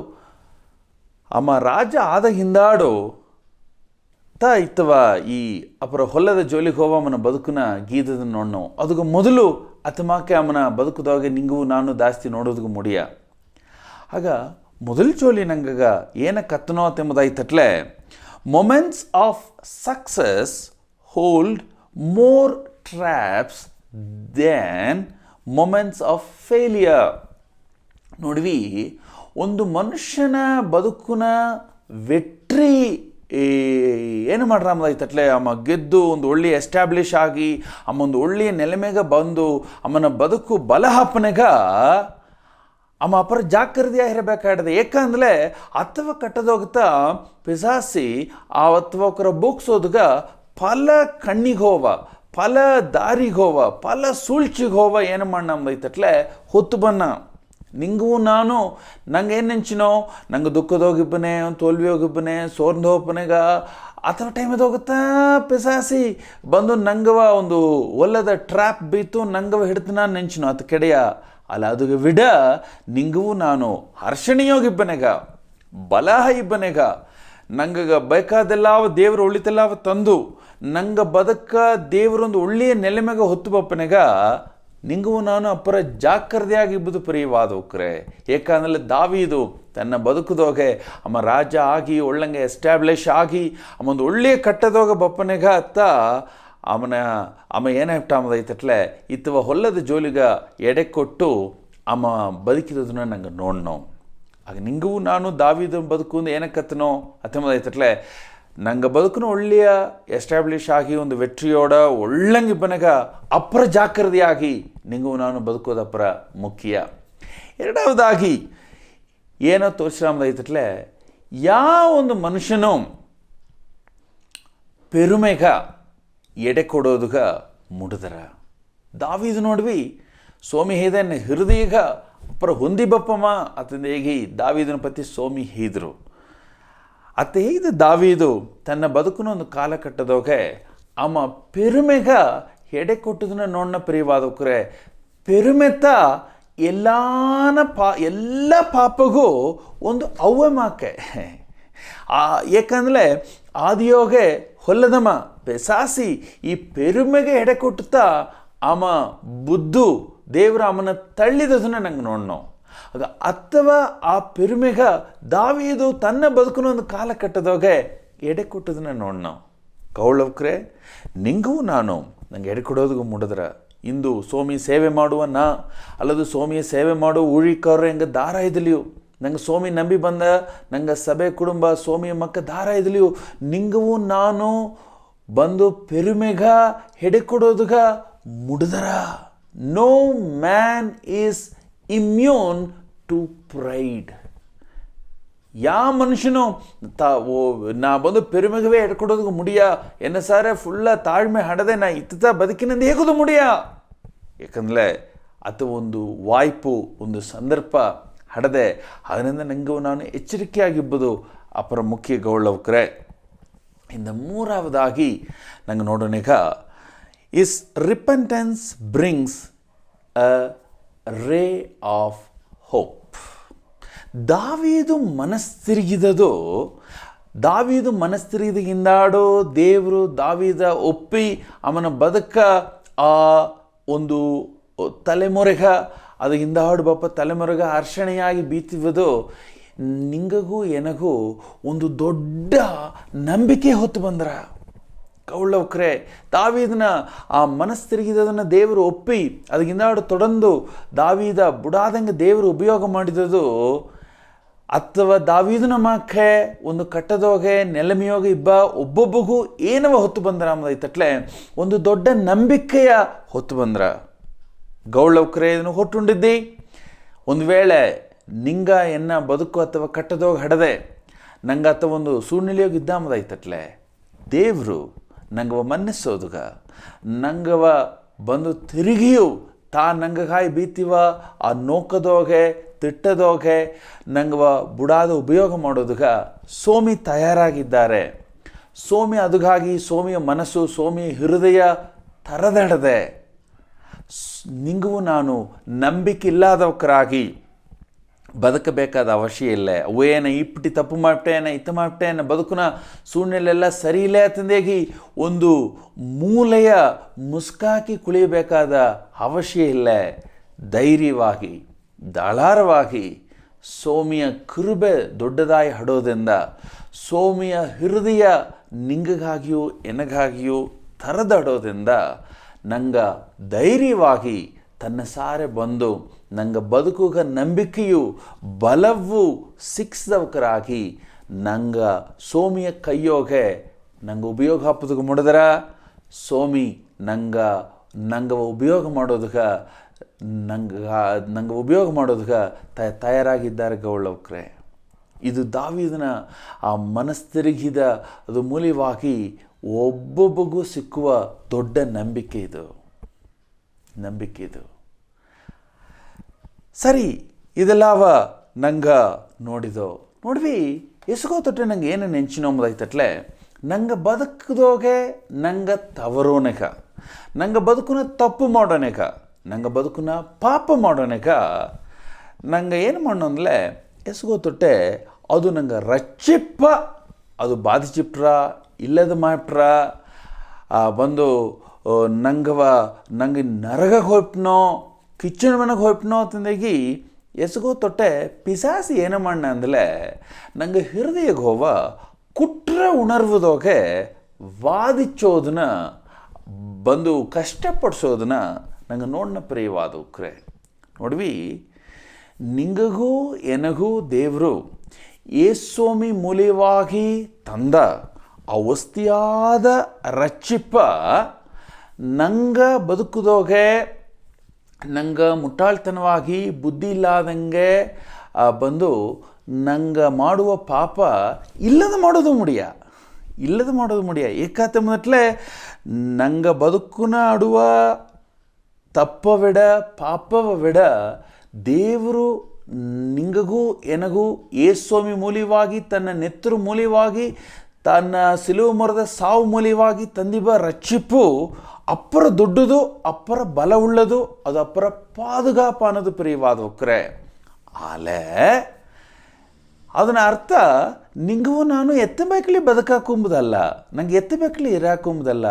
ಅಮ್ಮ ರಾಜ ಆದ ಹಿಂದಾಡು ಇತ್ತವ ಈ ಅಪ್ಪರ ಹೊಲದ ಜೋಲಿಗೆ ಹೋವ ಅಮ್ಮನ ಬದುಕನ್ನ ಗೀದದ ನೋಡ್ನೋ ಅದಕ್ಕೆ ಮೊದಲು ಅತಮಾಕೆ ಅಮ್ಮನ ಬದುಕುದಾಗ ನಿಂಗೂ ನಾನು ಜಾಸ್ತಿ ನೋಡೋದಕ್ಕೆ ಮುಡಿಯ. ಆಗ ಮೊದಲ ಜೋಲಿ ನಂಗೆ ಏನ ಕತ್ತನೋ ಎಂಬುದಾಯ್ತಟ್ಲೆ moments of success hold more traps than moments of failure. ನೋಡ್ವಿ, ಒಂದು ಮನುಷ್ಯನ ಬದುಕಿನ ವೆಟ್ರಿ ಏನು ಮಾಡ್ರಾಮದಾಯ್ತಟ್ಲೆ ಅಮ್ಮ ಗೆದ್ದು ಒಂದು ಒಳ್ಳೆಯ ಎಸ್ಟಾಬ್ಲಿಷ್ ಆಗಿ ಅಮ್ಮ ಒಂದು ಒಳ್ಳೆಯ ನೆಲೆಮೆಗ ಬಂದು ಅಮ್ಮನ ಬದುಕು ಬಲಹಾಪನೆಗ ಅಮ್ಮ ಅಪರ ಜಾಗ್ರತೆಯಾಗಿರಬೇಕಾಗಿದೆ. ಏಕೆಂದರೆ ಅಥವ ಕಟ್ಟದೋಗ್ತಾ ಪಿಸಾಸಿ ಆ ಅಥವಕರ ಬುಕ್ಸೋದ್ಗ ಫಲ ಕಣ್ಣಿಗೆ ಹೋವ, ಫಲ ದಾರಿಗೆ ಹೋವ, ಫಲ ಸುಳ್ಚಿಗೆ ಹೋವ ಏನು ಮಾಡಿ ನಮ್ದೈತಟ್ಲೆ ಹೊತ್ತು ಬನ್ನ. ನಿಂಗೂ ನಾನು ನಂಗೆ ಏನು ನೆಂಚಿನೋ ನಂಗೆ ದುಃಖದೋಗಿಬ್ಬನೇ, ತೋಲ್ವಿ ಹೋಗಿಬ್ಬನೇ, ಸೋರ್ದು ಹೋಗ್ಬನೆಗ ಅಥವಾ ಟೈಮದು ಹೋಗುತ್ತಾ ಪಿಸಾಸಿ ಬಂದು ನಂಗವ ಒಂದು ಒಲ್ಲದ ಟ್ರ್ಯಾಪ್ ಬೀತು ನಂಗವ ಹಿಡ್ತನ ನೆಂಚಿನೋ ಅದು ಕೆಡೆಯ ಅಲ್ಲ. ಅದು ವಿಡ ನಿಂಗೂ ನಾನು ಹರ್ಷಣಿಯೋಗಿಬ್ಬನೆಗ, ಬಲಹ ಇಬ್ಬನೆಗ, ನಂಗೆ ಬೇಕಾದೆಲ್ಲ ದೇವರು ಒಳಿತೆಲ್ಲ ತಂದು ನಂಗೆ ಬದುಕ ದೇವರೊಂದು ಒಳ್ಳೆಯ ನೆಲೆಮೆಗ ಹೊತ್ತು ಬಪ್ಪನೆಗ ನಿಂಗೂ ನಾನು ಅಪ್ಪರ ಜಾಗ್ರತೆಯಾಗಿಬ್ಬುದು ಪ್ರಿಯವಾದವಕ್ರೆ. ಏಕೆಂದರೆ ದಾವೀದು ತನ್ನ ಬದುಕದೋಗೆ ಅಮ್ಮ ರಾಜ ಆಗಿ ಒಳ್ಳಂಗೆ ಎಸ್ಟಾಬ್ಲಿಷ್ ಆಗಿ ಅಮ್ಮೊಂದು ಒಳ್ಳೆಯ ಕಟ್ಟದೋಗ ಬಪ್ಪನೆಗ ಅತ್ತ ಅಮ್ಮ ಏನಾಗ್ಬಿಟ್ಟೈತಟ್ಲೆ ಇತ್ತವ ಹೊಲ್ಲದ ಜೋಲಿಗ ಎಡೆ ಕೊಟ್ಟು ಅಮ್ಮ ಬದುಕಿದದನ್ನ ನಂಗೆ ನೋಡ್ನೋ. ಆಗ ನಿಂಗೂ ನಾನು ದಾವೀದು ಬದುಕು ಒಂದು ಏನಕ್ಕತ್ತನೋ ಅತ್ತೈತಟ್ಲೆ ನಂಗೆ ಬದುಕನು ಒಳ್ಳೆಯ ಎಸ್ಟಾಬ್ಲಿಷ್ ಆಗಿ ಒಂದು ವೆಟ್ರಿಯೋಡ ಒಳ್ಳಂಗಿಬ್ಬನಗ ಅಪ್ಪರ ಜಾಗ್ರತೆಯಾಗಿ ನಿಂಗೂ ನಾನು ಬದುಕೋದಪ್ಪರ ಮುಖ್ಯ. ಎರಡವದಾಗಿ ಏನೋ ತೋರಿಸ್ರಾಮದೈತಟ್ಲೆ ಯಾವ ಒಂದು ಮನುಷ್ಯನು ಪೆರುಮೆಗ ಎಡೆ ಕೊಡೋದುಗ ಮುಡಿದರ. ದಾವೀದು ನೋಡ್ವಿ ಸೋಮಿ ಹೇದನ್ ಹೃದಯಗ ಅಪ್ಪರ ಹೊಂದಿ ಬಪ್ಪಮ್ಮ ಅತಂದು ಹೇಗಿ ದಾವೀದನ ಪತಿ ಸೋಮಿ ಹೀದ್ರು. ಅತ್ತ ಹೇಗಿದ್ದ ದಾವೀದು ತನ್ನ ಬದುಕನ ಒಂದು ಕಾಲಕಟ್ಟದೋಗೆ ಅಮ್ಮ ಪೆರುಮೆಗ ಎಡೆ ಕೊಟ್ಟದನ್ನ ನೋಡನ ಪ್ರಿಯವಾದವಕ್ರೆ. ಪೆರುಮೆತ್ತ ಎಲ್ಲ ಪಾಪಗೂ ಒಂದು ಅವ್ವಮಾಕೆ. ಏಕೆಂದರೆ ಆದಿಯೋಗೆ ಹೊಲ್ಲದಮ್ಮ ಬೆಸಾಸಿ ಈ ಪೆರುಮೆಗೆ ಎಡೆ ಕೊಟ್ಟುತ್ತಾ ಅಮ್ಮ ಬುದ್ಧು ದೇವರ ಅಮ್ಮನ ತಳ್ಳಿದದನ್ನ ನಂಗೆ ನೋಡ್ನೋ. ಆಗ ಅಥವಾ ಆ ಪೆರುಮೆಗ ದಾವೀದು ತನ್ನ ಬದುಕನ ಒಂದು ಕಾಲ ಕಟ್ಟದೋಗೆ ಎಡೆ ಕೊಟ್ಟದನ್ನ ನೋಡ್ನೋ. ಕೌಳವ್ಕ್ರೆ ನಿಂಗೂ ನಾನು ನಂಗೆ ಎಡೆ ಕೊಡೋದಕ್ಕೂ ಮುಡಿದ್ರ ಇಂದು ಸೋಮಿ ಸೇವೆ ಮಾಡುವ ಅಲ್ಲದು ಸೋಮಿಯ ಸೇವೆ ಮಾಡುವ ಊಳಿಕವ್ರೆ ಹೆಂಗೆ ದಾರ ಇದ್ಲಿಯು ನಂಗೆ ಸೋಮಿ ನಂಬಿ ಬಂದ ನಂಗೆ ಸಭೆ ಕುಟುಂಬ ಸೋಮಿಯ ಮಕ್ಕ ದಾರ ಇದ್ಲಿಯು ನಿಂಗೂ ನಾನು ಬಂದು ಪೆರುಮೆಗ ಎಡೆ ಕೊಡೋದಗ ಮುಡಿದರ. No man is immune to pride. ಯಾವ ಮನುಷ್ಯನು ನಾ ಬಂದು ಪೆರುಮೆಗವೇ ಎಡ್ಕೊಡೋದಕ್ಕೆ ಮುಡಿಯ ಎನ್ನ ಸಾರೆ ಫುಲ್ಲ ತಾಳ್ಮೆ ಹಡದೆ ನಾ ಇತ್ತ ಬದುಕಿನಿಂದ ಹೇಗೋದು ಮುಡಿಯ. ಯಾಕಂದರೆ ಅದು ಒಂದು ವಾಯ್ಪು ಒಂದು ಸಂದರ್ಭ ಹಡದೆ ಅದರಿಂದ ನಂಗೂ ನಾನು ಎಚ್ಚರಿಕೆಯಾಗಿಬ್ಬುದು ಅಪರ ಮುಖ್ಯ ಗೌಳವ್ಕ್ರೆ. இந்த மூறாவதாகி நாங்கள் ನೋಡೋಣ is repentance brings a ray of hope. ದಾವೀದು ಮನಸ್ತಿರಿಗಿಂದಾಡೋ ದೇವರು ದಾವೀದ ಒಪ್ಪಿ ಅವನ ಬದುಕ ಆ ಒಂದು ತಲೆಮೊರೆಗ ಅದು ಹಿಂದಾಡು ಬಾಪ ತಲೆಮೊರೆಗ ಅರ್ಶಣೆಯಾಗಿ ಬೀತಿವುದು ನಿಂಗಗೂ ಎನಗೂ ಒಂದು ದೊಡ್ಡ ನಂಬಿಕೆ ಹೊತ್ತು ಬಂದ್ರ ಕೌಳವ್ರೆ. ದಾವೀದನ ಆ ಮನಸ್ಸು ತಿರುಗಿದದನ್ನು ದೇವರು ಒಪ್ಪಿ ಅದಕ್ಕಿಂದಾಡು ತೊಡಂದು ದಾವೀದ ಬುಡಾದಂಗೆ ದೇವರು ಉಪಯೋಗ ಮಾಡಿದದು ಅಥವಾ ದಾವೀದನ ಮಕ್ಕೆ ಒಂದು ಕಟ್ಟದೋಗೆ ನೆಲಮಿಯೋಗ ಒಬ್ಬೊಬ್ಬಗೂ ಏನವ ಹೊತ್ತು ಬಂದ್ರ ಅಂಬದೈತಟ್ಲೆ ಒಂದು ದೊಡ್ಡ ನಂಬಿಕೆಯ ಹೊತ್ತು ಬಂದ್ರ. ಗೌಳವ್ರೆ ಇದನ್ನು ಹೊಟ್ಟುಂಡಿದ್ದಿ ಒಂದು ವೇಳೆ ನಿಂಗ ಎನ್ನ ಬದುಕು ಅಥವಾ ಕಟ್ಟದೋಗ ಹಡದೆ ನಂಗೆ ಅಥವಾ ಒಂದು ಸುಳ್ಳಿಯೋಗ ಇದ್ದಾಮದೈತಟ್ಲೆ ದೇವರು ನಂಗವ ಮನ್ನಿಸೋದುಗ ನಂಗವ ಬಂದು ತಿರುಗಿಯು ತಾ ನಂಗಾಗಿ ಬೀತಿವ ಆ ನೋಕದೋಗೆ ತಿಟ್ಟದೋಗೆ ನಂಗವ ಬುಡಾದ ಉಪಯೋಗ ಮಾಡೋದುಗ ಸೋಮಿ ತಯಾರಾಗಿದ್ದಾರೆ. ಸೋಮಿ ಅದಕ್ಕಾಗಿ ಸೋಮಿಯ ಮನಸ್ಸು ಸೋಮಿಯ ಹೃದಯ ತರದಡದೆ ನಿಂಗೂ ನಾನು ನಂಬಿಕೆ ಇಲ್ಲದವಕರಾಗಿ ಬದುಕಬೇಕಾದ ಅವಶ್ಯ ಇಲ್ಲ. ಅವೇನ ಇಪ್ಪಟಿ ತಪ್ಪು ಮಾಡ್ಬಿಟ್ಟೇನ ಇತ್ತ ಮಾಡ್ಬಿಟ್ಟೇನ ಬದುಕುನ ಸುಣ್ಣಲೆಲ್ಲ ಸರಿ ಇಲ್ಲ ಅಂತಂದೇಗಿ ಒಂದು ಮೂಲೆಯ ಮುಸ್ಕಾಕಿ ಕುಳಿಯಬೇಕಾದ ಅವಶ್ಯ ಇಲ್ಲ. ಧೈರ್ಯವಾಗಿ ದಾಳಾರವಾಗಿ ಸೋಮಿಯ ಕೃಪೆ ದೊಡ್ಡದಾಗಿ ಹಡೋದ್ರಿಂದ ಸೋಮಿಯ ಹೃದಯ ನಿಂಗಾಗಿಯೂ ಎನಗಾಗಿಯೂ ತರದಡೋದ್ರಿಂದ ನಂಗ ಧೈರ್ಯವಾಗಿ ತನ್ನ ಸಾರೆ ಬಂದು ನಂಗೆ ಬದುಕುಗ ನಂಬಿಕೆಯು ಬಲವು ಸಿಕ್ಸ್ದವಕರಾಗಿ ನಂಗೆ ಸೋಮಿಯ ಕೈಯೋಗೆ ನಂಗೆ ಉಪಯೋಗ ಹಾಕೋದಕ್ಕೆ ಮುಡಿದ್ರ ಸೋಮಿ ನಂಗೆ ಉಪಯೋಗ ಮಾಡೋದಕ್ಕೆ ನಂಗೆ ಉಪಯೋಗ ಮಾಡೋದಕ್ಕೆ ತಯಾರಾಗಿದ್ದಾರೆ ಗೌಳವ್ರೆ. ಇದು ದಾವೀದನ ಆ ಮನಸ್ಸು ತಿರುಗಿದ ಅದು ಮೂಲವಾಗಿ ಒಬ್ಬೊಬ್ಬಗೂ ಸಿಕ್ಕುವ ದೊಡ್ಡ ನಂಬಿಕೆ ಇದು. ಸರಿ, ಇದೆಲ್ಲವ ನಂಗೆ ನೋಡ್ವಿ ಎಸ್ಗೋ ತೊಟ್ಟೆ ನಂಗೆ ಏನು ನೆಂಚಿನೊಂಬದೈತಟ್ಲೆ ನಂಗೆ ಬದುಕದೋಗೆ ನಂಗೆ ತವರೋನೆಕ ನಂಗೆ ಬದುಕುನ ತಪ್ಪು ಮಾಡೋನೆಕ ನಂಗೆ ಬದುಕುನ ಪಾಪ ಮಾಡೋನೆಕ ನಂಗೆ ಏನು ಮಾಡೋಂದ್ಲೆ ಎಸ್ಗೋ ತೊಟ್ಟೆ ಅದು ನಂಗೆ ರಚ್ಚಿಪ್ಪ ಅದು ಬಾಧಿಸಿಟ್ರ ಇಲ್ಲದ ಮಾಡ್ರ ಬಂದು ನಂಗೆ ನರಗಕ್ಕೆ ಹೋಯ್ಪನೋ ಕಿಚನ್ ಮನೆಗೆ ಹೋಯ್ಪನೋ ಅಂತಂದಾಗಿ ಎಸ್ಗೋ ತೊಟ್ಟೆ ಪಿಸಾಸಿ ಏನು ಮಾಡಣ ಅಂದಲೆ ನಂಗೆ ಹೃದಯಕ್ಕೆ ಹೋವ ಕುಟ್ರ ಉಣರ್ವುದೋಗೆ ವಾದಿಚ್ಚೋದನ್ನ ಬಂದು ಕಷ್ಟಪಡಿಸೋದನ್ನ ನಂಗೆ ನೋಡನ ಪ್ರಿಯವಾದವ್ರೆ. ನೋಡ್ವಿ ನಿಂಗಗೂ ಎನಗೂ ದೇವರು ಏಸೋಮಿ ಮೂಲವಾಗಿ ತಂದ ಆ ವಸ್ತಿಯಾದ ರಚ್ಚಿಪ್ಪ ನಂಗೆ ಬದುಕುದೋಗೆ ನಂಗೆ ಮುಟ್ಟಾಳ್ತನವಾಗಿ ಬುದ್ಧಿ ಇಲ್ಲದಂಗೆ ಬಂದು ನಂಗೆ ಮಾಡುವ ಪಾಪ ಇಲ್ಲದ ಮಾಡೋದು ಮುಡಿಯ ಏಕಾತ ಮೊದಲೇ ನಂಗೆ ಬದುಕುನ ಆಡುವ ತಪ್ಪವಿಡ ಪಾಪವಿಡ ದೇವರು ನಿಂಗಗೂ ಎನಗೂ ಏಸೋಮಿ ಮೂಲವಾಗಿ ತನ್ನ ನೆತ್ತರು ಮೂಲವಾಗಿ ತನ್ನ ಸಿಲುವು ಮೊರದ ಸಾವು ಮೂಲವಾಗಿ ತಂದಿಬ ರಚ್ಚಿಪ್ಪು ಅಪ್ಪರ ದೊಡ್ಡದು ಅಪ್ಪರ ಬಲವುಳ್ಳದು ಅದು ಅಪ್ಪರ ಪಾದುಗಾಪ ಅನ್ನೋದು ಪ್ರಿಯವಾದವ್ರೆ. ಆಲೆ ಅದನ್ನ ಅರ್ಥ ನಿಂಗೂ ನಾನು ಎತ್ತಬೇಕಲಿ ಬದುಕಾಕೊಂಬುದಲ್ಲ, ನಂಗೆ ಎತ್ತಬೇಕಲಿ ಇರಾಕೊಂಬುದಲ್ಲ.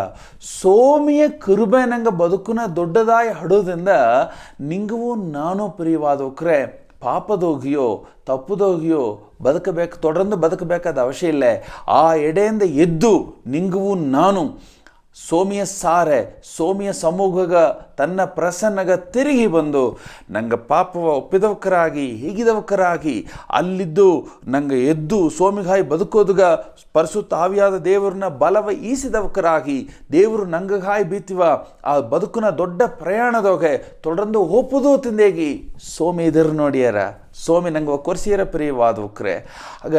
ಸೋಮಿಯ ಕೃಪೆ ನಂಗೆ ಬದುಕುನ ದೊಡ್ಡದಾಗಿ ಹಡೋದ್ರಿಂದ ನಿಂಗೂ ನಾನು ಪ್ರಿಯವಾದವ್ರೆ ಪಾಪದೋಗಿಯೋ ತಪ್ಪುದೋಗಿಯೋ ತೊಡರಂದು ಬದುಕಬೇಕಾದ ಅವಶ್ಯ ಇಲ್ಲ. ಆ ಎಡೆಯಿಂದ ಎದ್ದು ನಿಂಗೂ ನಾನು ಸೋಮಿಯ ಸಾರೆ ಸೋಮಿಯ ಸಮೂಹಗ ತನ್ನ ಪ್ರಸನ್ನಗ ತಿರುಗಿ ಬಂದು ನಂಗೆ ಪಾಪವ ಒಪ್ಪಿದವಕರಾಗಿ ಹೀಗಿದವಕರಾಗಿ ಅಲ್ಲಿದ್ದು ನಂಗೆ ಎದ್ದು ಸೋಮಿಗಾಯಿ ಬದುಕೋದುಗ ಪರಿಶುದ್ಧ ಆವಿಯಾದ ದೇವರನ್ನ ಬಲವ ಈಸಿದವಕರಾಗಿ ದೇವರು ನಂಗಾಗಿ ಬೀತಿವ ಆ ಬದುಕುನ ದೊಡ್ಡ ಪ್ರಯಾಣದೋಗೆ ತೊಡರಂದು ಒಪ್ಪುದು ತಿಂದೇಗಿ ಸೋಮಿ ಇದರು ನೋಡಿಯಾರ ಸೋಮಿ ನಂಗೆ ಕೊರ್ಸಿಯರ ಪ್ರಿಯವಾದವ್ರೆ. ಆಗ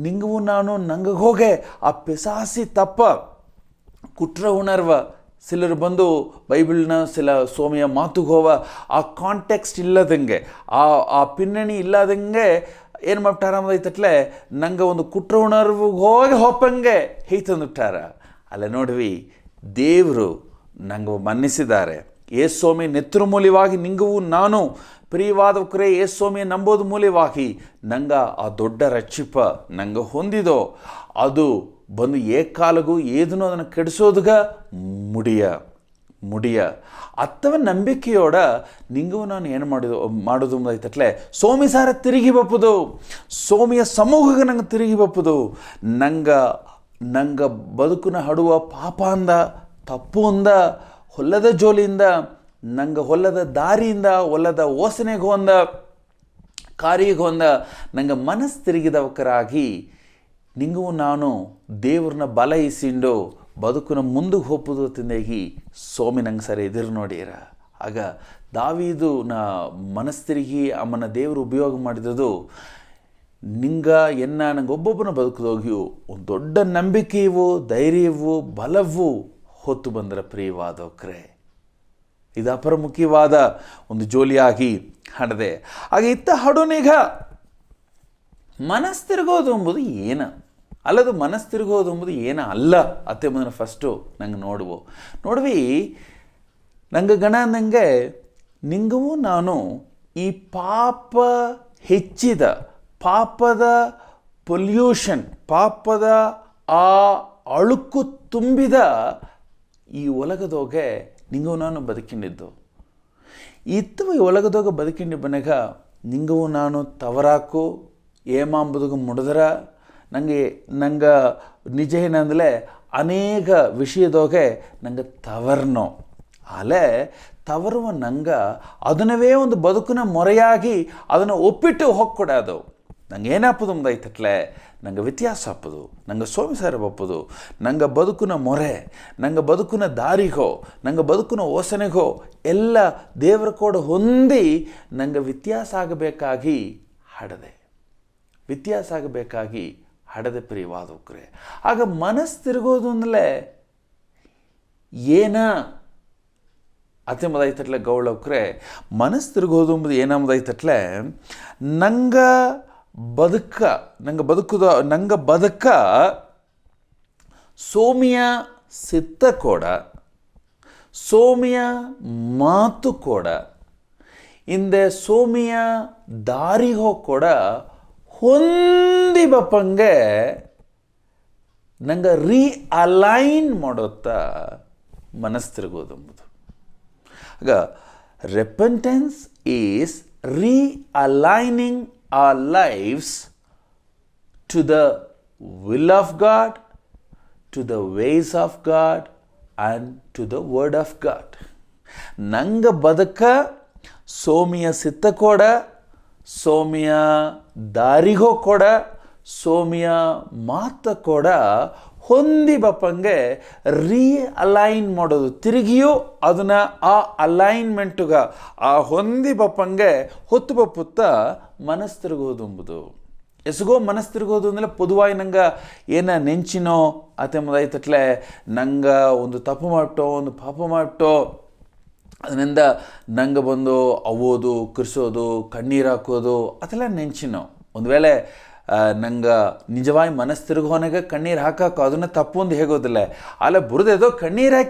ನಿಂಗೂ ನಾನು ನಂಗೆ ಹೋಗೆ ಆ ಪಿಸಾಸಿ ತಪ್ಪ ಕುಟ್ರ ಉಣರ್ವ ಸಿಲರು ಬಂದು ಬೈಬಲ್ನ ಸಿಲ ಸೋಮಿಯ ಮಾತುಗೆ ಹೋವ ಆ ಕಾಂಟೆಕ್ಸ್ಟ್ ಇಲ್ಲದಂಗೆ ಆ ಪಿನ್ನಣಿ ಇಲ್ಲದಂಗೆ ಏನು ಮಾಡ್ಬಿಟ್ಟಾರ ಅಂದೈತಟ್ಲೆ ನಂಗೆ ಒಂದು ಕುಟ್ರ ಉಣರ್ವು ಹೋಗಿ ಹೊಪ್ಪಂಗೆ ಹೀತಂದುಬಿಟ್ಟಾರ. ಅಲ್ಲ ನೋಡ್ವಿ, ದೇವರು ನಂಗೆ ಮನ್ನಿಸಿದ್ದಾರೆ. ಯೇಸ್ವಾಮಿ ನೆತ್ತರು ಮೂಲವಾಗಿ ನಿಂಗೂ ನಾನು ಪ್ರಿಯವಾದವರೇ ಯೇಸ್ವಾಮಿಯ ನಂಬೋದು ಮೂಲವಾಗಿ ನಂಗೆ ಆ ದೊಡ್ಡ ರಕ್ಷಿಪ ನಂಗೆ ಹೊಂದಿದೋ ಅದು ಬಂದು ಏಕಾಲಗೂ ಏದನೋ ಅದನ್ನು ಕೆಡಿಸೋದ್ಗ ಮುಡಿಯ ಅತ್ತವ ನಂಬಿಕೆಯೋಡ ನಿಂಗೂ ನಾನು ಏನು ಮಾಡೋದು ಐತಟ್ಲೆ ಸೋಮಿ ಸಾರ ತಿರುಗಿ ಬಪ್ಪುದು, ಸೋಮಿಯ ಸಮೂಹಕ್ಕೆ ನಂಗೆ ತಿರುಗಿ ಬಪ್ಪುದು. ನಂಗೆ ಬದುಕುನ ಹಡುವ ಪಾಪ ಅಂದ, ತಪ್ಪು ಅಂದ, ಹೊಲ್ಲದ ಜೋಲಿಯಿಂದ, ನಂಗೆ ಹೊಲ್ಲದ ದಾರಿಯಿಂದ, ಹೊಲ್ಲದ ಓಸನೆಗೆ ಹೊಂದ, ಕಾರಿಗೆ ಹೊಂದ ನಂಗೆ ಮನಸ್ಸು ತಿರುಗಿದವಕರಾಗಿ ನಿಂಗೂ ನಾನು ದೇವ್ರನ್ನ ಬಲ ಇಸಿಂಡು ಬದುಕುನ ಮುಂದಕ್ಕೆ ಹೋಗ್ಬೋದು ತಿಂದಾಗಿ ಸೋಮಿ ನಂಗೆ ಸರಿ ಎದುರು ನೋಡಿರ. ಆಗ ದಾವೀದು ಮನಸ್ಸು ತಿರುಗಿ ಅಮ್ಮನ ದೇವರು ಉಪಯೋಗ ಮಾಡಿದ್ದು ನಂಗೆ ಒಬ್ಬೊಬ್ಬನ ಬದುಕದೋಗಿಯೂ ಒಂದು ದೊಡ್ಡ ನಂಬಿಕೆಯೂ ಧೈರ್ಯವೂ ಬಲವೂ ಹೊತ್ತು ಬಂದರ ಪ್ರಿಯವಾದವಕ್ರೆ. ಇದು ಅಪರಮುಖ್ಯವಾದ ಒಂದು ಜೋಲಿಯಾಗಿ ಹಣದೆ. ಆಗ ಇತ್ತ ಹಡುನಿಗ ಮನಸ್ಸು ತಿರುಗೋದು ಎಂಬುದು ಏನ ಅಲ್ಲದು, ಮನಸ್ಸು ತಿರುಗೋದು ಎಂಬುದು ಏನ ಅಲ್ಲ ಅತ್ತೆ ಮುಂದೆ ಫಸ್ಟು ನಂಗೆ ನೋಡ್ವಿ ನಂಗೆ ಗಣ ಅಂದಂಗೆ ನಿಂಗೂ ನಾನು ಈ ಪಾಪ ಹೆಚ್ಚಿದ ಪಾಪದ ಪೊಲ್ಯೂಷನ್, ಪಾಪದ ಆ ಅಳುಕು ತುಂಬಿದ ಈ ಒಲಗದೋಗೆ ನಿಂಗೂ ನಾನು ಬದುಕಿಂಡಿದ್ದು. ಇತ್ತವ ಈ ಒಲಗದೋಗ ಬದುಕಿಂಡಿ ಬನೆಗ ನಿಂಗೂ ನಾನು ತವರಾಕು ಏಮಾಂಬುದುಗ ಮುಡಿದ್ರ ನಂಗೆ ನಿಜ ಏನಂದಲೇ ಅನೇಕ ವಿಷಯದೋಗೆ ನಂಗೆ ತವರ್ನೋ ಅಲೆ ತವರುವ ನಂಗೆ ಅದನ್ನವೇ ಒಂದು ಬದುಕಿನ ಮೊರೆಯಾಗಿ ಅದನ್ನು ಒಪ್ಪಿಟ್ಟು ಹೋಗ್ಕೊಡೋದು. ನಂಗೆ ಏನಾಪದು ಮುಂದೈತಟ್ಲೆ ನಂಗೆ ವ್ಯತ್ಯಾಸ ಹಾಕೋದು, ನಂಗೆ ಸೋಮಿಸಾರ ಬಪ್ಪದು, ನಂಗೆ ಬದುಕಿನ ಮೊರೆ, ನಂಗೆ ಬದುಕಿನ ದಾರಿಗೋ, ನಂಗೆ ಬದುಕಿನ ಓಸನೆಗೋ ಎಲ್ಲ ದೇವರ ಕೂಡ ಹೊಂದಿ ನಂಗೆ ವ್ಯತ್ಯಾಸ ಆಗಬೇಕಾಗಿ ಹಡದೆ ಪ್ರಿಯವಾದವ್ರೆ. ಆಗ ಮನಸ್ಸು ತಿರುಗೋದು ಅಂದಲೇ ಏನ ಅತಿ ಮದೈತಟ್ಲೆ ಗೌಳವ್ರೆ, ಮನಸ್ಸು ತಿರುಗೋದು ಎಂಬುದು ಏನಂಬುದೈತಟ್ಲೆ ನಂಗೆ ಬದುಕ ಸೋಮಿಯ ಸಿತ್ತ ಕೂಡ, ಸೋಮಿಯ ಮಾತು ಕೂಡ, ಹಿಂದೆ ಸೋಮಿಯ ದಾರಿಗೋ ಕೂಡ ಹೊಂದಿ ಬಪ್ಪಂಗೆ ನಂಗೆ ರೀಅಲೈನ್ ಮಾಡೋತ್ತ ಮನಸ್ಸು ತಿರುಗೋದು ಎಂಬುದು. ಆಗ ರೆಪೆಂಟೆನ್ಸ್ is ರೀಅಲೈನಿಂಗ್ our lives to the will of God, to the ways of God and to the word of God. ನಂಗೆ ಬದುಕ ಸೋಮಿಯ ಸಿತ್ತ ಕೊಡ, ಸೋಮಿಯ ದಾರಿಗೋ ಕೊಡ, ಸೋಮಿಯ ಮಾತ ಕೊಡ ಹೊಂದಿ ಬಪ್ಪಂಗೆ ರೀಅಲೈನ್ ಮಾಡೋದು, ತಿರುಗಿಯೂ ಅದನ್ನು ಆ ಅಲೈನ್ಮೆಂಟುಗ ಆ ಹೊಂದಿ ಬಪ್ಪಂಗೆ ಹೊತ್ತು ಬಪ್ಪುತ್ತ ಮನಸ್ಸು ತಿರುಗೋದು ಎಂಬುದು. ಎಸಗೋ ಮನಸ್ಸು ತಿರುಗೋದು ಅಂದರೆ ಪೊದುವಾಗಿ ನಂಗೆ ಏನ ನೆಂಚಿನೋ ಅತ್ತೆ ಮೊದಲೈತಟ್ಲೆ ನಂಗೆ ಒಂದು ತಪ್ಪು ಮಾಡ್ಬಿಟ್ಟೋ, ಒಂದು ಪಾಪ ಮಾಡ್ಬಿಟ್ಟೋ, ಅದರಿಂದ ನಂಗೆ ಬಂದು ಅವ್ವೋದು, ಕಿರ್ಸೋದು, ಕಣ್ಣೀರು ಹಾಕೋದು ಅದೆಲ್ಲ ನೆಂಚಿನೋ. ಒಂದು ವೇಳೆ ನಂಗೆ ನಿಜವಾಗಿ ಮನಸ್ಸು ತಿರುಗೋನಾಗ ಕಣ್ಣೀರು ಹಾಕೋ ಅದನ್ನು ತಪ್ಪು ಅಂತ ಹೇಗೋದಿಲ್ಲ. ಅಲ್ಲ ಬುರದೇದೋ ಕಣ್ಣೀರು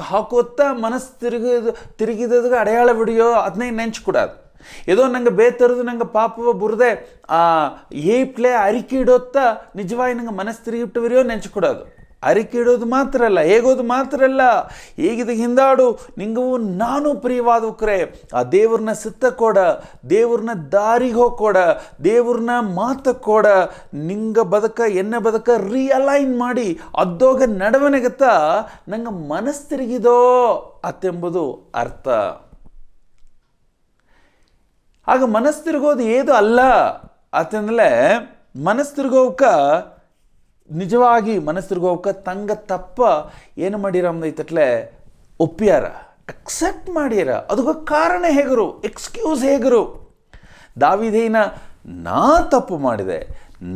ಹಾಕೋತ್ತಾ ಮನಸ್ಸು ತಿರುಗಿದಾಗ ಅಡೆಯಾಳ ಬಿಡಿಯೋ ಅದನ್ನೇ ನೆಂಚ್ಕೊಡೋದು. ಏದೋ ನಂಗೆ ಬೇತರದು ನಂಗೆ ಪಾಪವ ಬುರದೆ ಏಪ್ಲೆ ಅರಿಕೆ ಇಡೋತ್ತ ನಿಜವಾಗಿ ನಂಗೆ ಮನಸ್ಸು ತಿರುಗಿಬಿಟ್ಟವರಿಯೋ ನೆಂಚ್ಕೊಡೋದು. ಅರಿಕೆ ಇಡೋದು ಮಾತ್ರ ಅಲ್ಲ, ಹೇಗೋದು ಮಾತ್ರ ಅಲ್ಲ, ಹೇಗಿದ ಹಿಂದಾಡು ನಿಂಗೂ ನಾನು ಪ್ರಿಯವಾದವ್ರೆ ಆ ದೇವ್ರನ್ನ ಸಿತ್ತ ಕೊಡ, ದೇವ್ರನ್ನ ದಾರಿಗೋ ಕೊಡ, ದೇವ್ರನ್ನ ಮಾತ ಕೊಡ, ನಿಂಗೆ ಎನ್ನ ಬದುಕ ರೀಅಲೈನ್ ಮಾಡಿ ಅದ್ದೋಗ ನಡವನೆಗತ್ತ ನಂಗೆ ಮನಸ್ಸು ತಿರುಗಿದೋ ಅತ್ತೆಂಬುದು ಅರ್ಥ. ಆಗ ಮನಸ್ಸು ತಿರುಗೋದು ಏದು ಅಲ್ಲ ಅತ್ತಂದಲೇ ಮನಸ್ಸು ತಿರುಗೋವಕ್ಕ ನಿಜವಾಗಿ ಮನಸ್ಸು ತಿರುಗೋವಕ್ಕ ತಂಗ ತಪ್ಪ ಏನು ಮಾಡಿರ ಅಂದೈತಟ್ಲೆ ಒಪ್ಪ್ಯಾರ, ಅಕ್ಸೆಪ್ಟ್ ಮಾಡ್ಯಾರ. ಅದಕ್ಕೆ ಕಾರಣ ಹೇಗರು, ಎಕ್ಸ್ಕ್ಯೂಸ್ ಹೇಗರು. ದಾವೀದೇನ ನಾ ತಪ್ಪು ಮಾಡಿದೆ,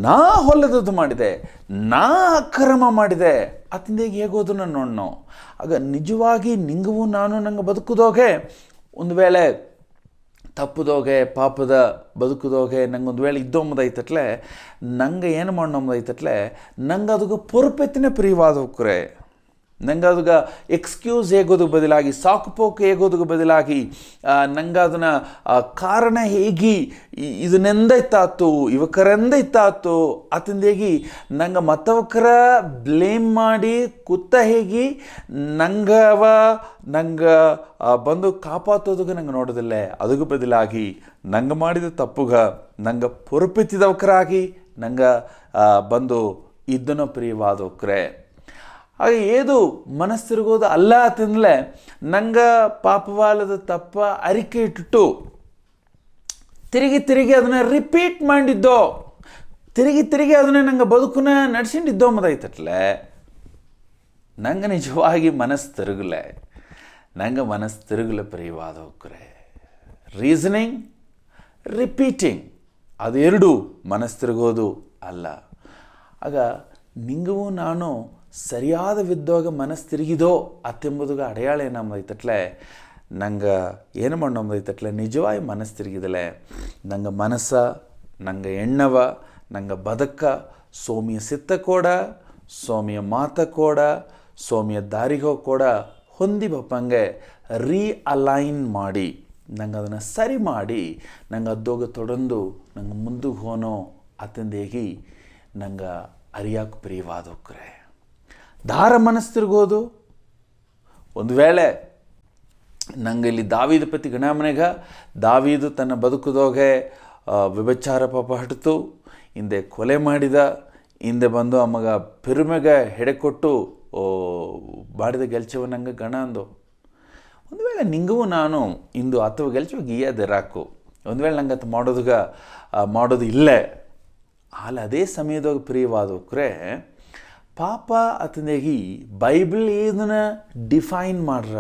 ನಾ ಹೊಲದದ್ದು ಮಾಡಿದೆ, ನಾ ಅಕ್ರಮ ಮಾಡಿದೆ ಅತ್ತಿಂದೇಗೆ ಹೇಗೋದನ್ನು ನೋಡ್ನೋ. ಆಗ ನಿಜವಾಗಿ ನಿಂಗೂ ನಾನು ನಂಗೆ ಬದುಕುದೋಗೆ ಒಂದು ವೇಳೆ ತಪ್ಪದೋಗೆ ಪಾಪದ ಬದುಕದೋಗೆ ನಂಗೊಂದು ವೇಳೆ ಇದ್ದೊಂಬದೈತಟ್ಲೆ ನಂಗೆ ಏನು ಮಾಡೋಂಬದೈತಟ್ಲೆ ನಂಗೆ ಅದಕ್ಕೆ ಪೊರುಪೆತ್ತಿನ ಪ್ರಿಯವಾದವ್ರೆ. ನಂಗೆ ಅದಕ್ಕೆ ಎಕ್ಸ್ಕ್ಯೂಸ್ ಹೇಗೋದಕ್ಕೆ ಬದಲಾಗಿ ಸಾಕುಪೋಕು ಹೇಗೋದಕ್ಕೆ ಬದಲಾಗಿ ನಂಗೆ ಅದನ್ನು ಕಾರಣ ಹೇಗಿ ಇದನ್ನೆಂದೈತಾತು ಇವಕರೆಂದೈತಾತು ಅತಂದೇಗಿ ನಂಗೆ ಮತ್ತವಕರ ಬ್ಲೇಮ್ ಮಾಡಿ ಕುತ್ತ ಹೇಗಿ ನಂಗೆ ಬಂದು ಕಾಪಾತೋದಕ್ಕೆ ನಂಗೆ ನೋಡೋದಿಲ್ಲ. ಅದಕ್ಕೆ ಬದಲಾಗಿ ನಂಗೆ ಮಾಡಿದ ತಪ್ಪುಗ ನಂಗೆ ಪೊರುಪೆತ್ತಿದವಕರಾಗಿ ನಂಗೆ ಬಂದು ಇದನ್ನು ಪ್ರಿಯವಾದವಕ್ರೆ. ಹಾಗೆ ಏದು ಮನಸ್ಸಿರುಗೋದು ಅಲ್ಲ ಅಂತಂದಲೇ ನಂಗೆ ಪಾಪವಾಲದ ತಪ್ಪ ಅರಿಕೆ ಇಟ್ಟು ತಿರುಗಿ ಅದನ್ನು ರಿಪೀಟ್ ಮಾಡಿದ್ದೋ ತಿರುಗಿ ಅದನ್ನು ನಂಗೆ ಬದುಕನ್ನ ನಡೆಸಿಕೊಂಡಿದ್ದೋ ಮದೈತಟ್ಲೆ ನಂಗೆ ನಿಜವಾಗಿ ಮನಸ್ಸು ತಿರುಗಲೆ ಪ್ರಿಯವಾದವಕ್ರೆ. ರೀಸನಿಂಗ್ ರಿಪೀಟಿಂಗ್ ಅದೆರಡು ಮನಸ್ಸು ತಿರುಗೋದು ಅಲ್ಲ. ಆಗ ನಿಂಗೂ ನಾನು ಸರಿಯಾದ ವಿದ್ದಾಗ ಮನಸ್ಸು ತಿರುಗಿದೋ ಅತ್ತೆಂಬುದುಗ ಅಡೆಯಾಳ ಏನಂಬೈತಟ್ಲೆ ನಂಗೆ ಏನು ಮಾಡೋಂಬೈತಟ್ಲೆ ನಿಜವಾಗಿ ಮನಸ್ಸು ತಿರುಗಿದಲೆ ನಂಗೆ ಮನಸ್ಸ ನಂಗೆ ಎಣ್ಣವ ನಂಗೆ ಬದಕ ಸೋಮಿಯ ಸಿತ್ತ ಕೂಡ ಸೋಮಿಯ ಮಾತ ಕೂಡ ಸೋಮಿಯ ದಾರಿಗೋ ಕೂಡ ಹೊಂದಿ ಬಪ್ಪಂಗೆ ರೀಅಲೈನ್ ಮಾಡಿ ನಂಗೆ ಅದನ್ನು ಸರಿ ಮಾಡಿ ನಂಗೆ ಅದ್ದೋಗ ತೊಡಂದು ನಂಗೆ ಮುಂದಕ್ಕೆ ಹೋನೋ ಅತ್ತಂದೇಗಿ ನಂಗೆ ಅರಿಯಾಕೆ ಪ್ರಿಯವಾದೋಕ್ರೆ. ದಾರ ಮನಸ್ಸು ತಿರುಗೋದು ಒಂದು ವೇಳೆ ನಂಗೆ ಇಲ್ಲಿ ದಾವೀದ ಪತಿ ಗಣಮನೆಗ ದಾವೀದು ತನ್ನ ಬದುಕದೋಗೆ ವ್ಯಭಿಚಾರ ಪಾಪ ಹಟ್ಟಿತು, ಹಿಂದೆ ಕೊಲೆ ಮಾಡಿದ, ಹಿಂದೆ ಬಂದು ಅಮ್ಮಗ ಪೆರುಮೆಗೆ ಹೆಡೆಕೊಟ್ಟು ಬಾಡಿದ ಗೆಲ್ಚವ ನಂಗೆ ಗಣ ಅಂದು. ಒಂದು ವೇಳೆ ನಿಂಗೂ ನಾನು ಇಂದು ಅಥವಾ ಗೆಲ್ಚವ ಗೀಯದೆರಾಕು ಒಂದು ವೇಳೆ ನಂಗೆ ಅದು ಮಾಡೋದು ಇಲ್ಲೇ ಅಲ್ಲಿ ಅದೇ ಸಮಯದಾಗ ಪ್ರಿಯವಾದಕ್ರೆ ಪಾಪ ಅತಂದೇಗಿ ಬೈಬಲ್ ಏನನ್ನ ಡಿಫೈನ್ ಮಾಡ್ರ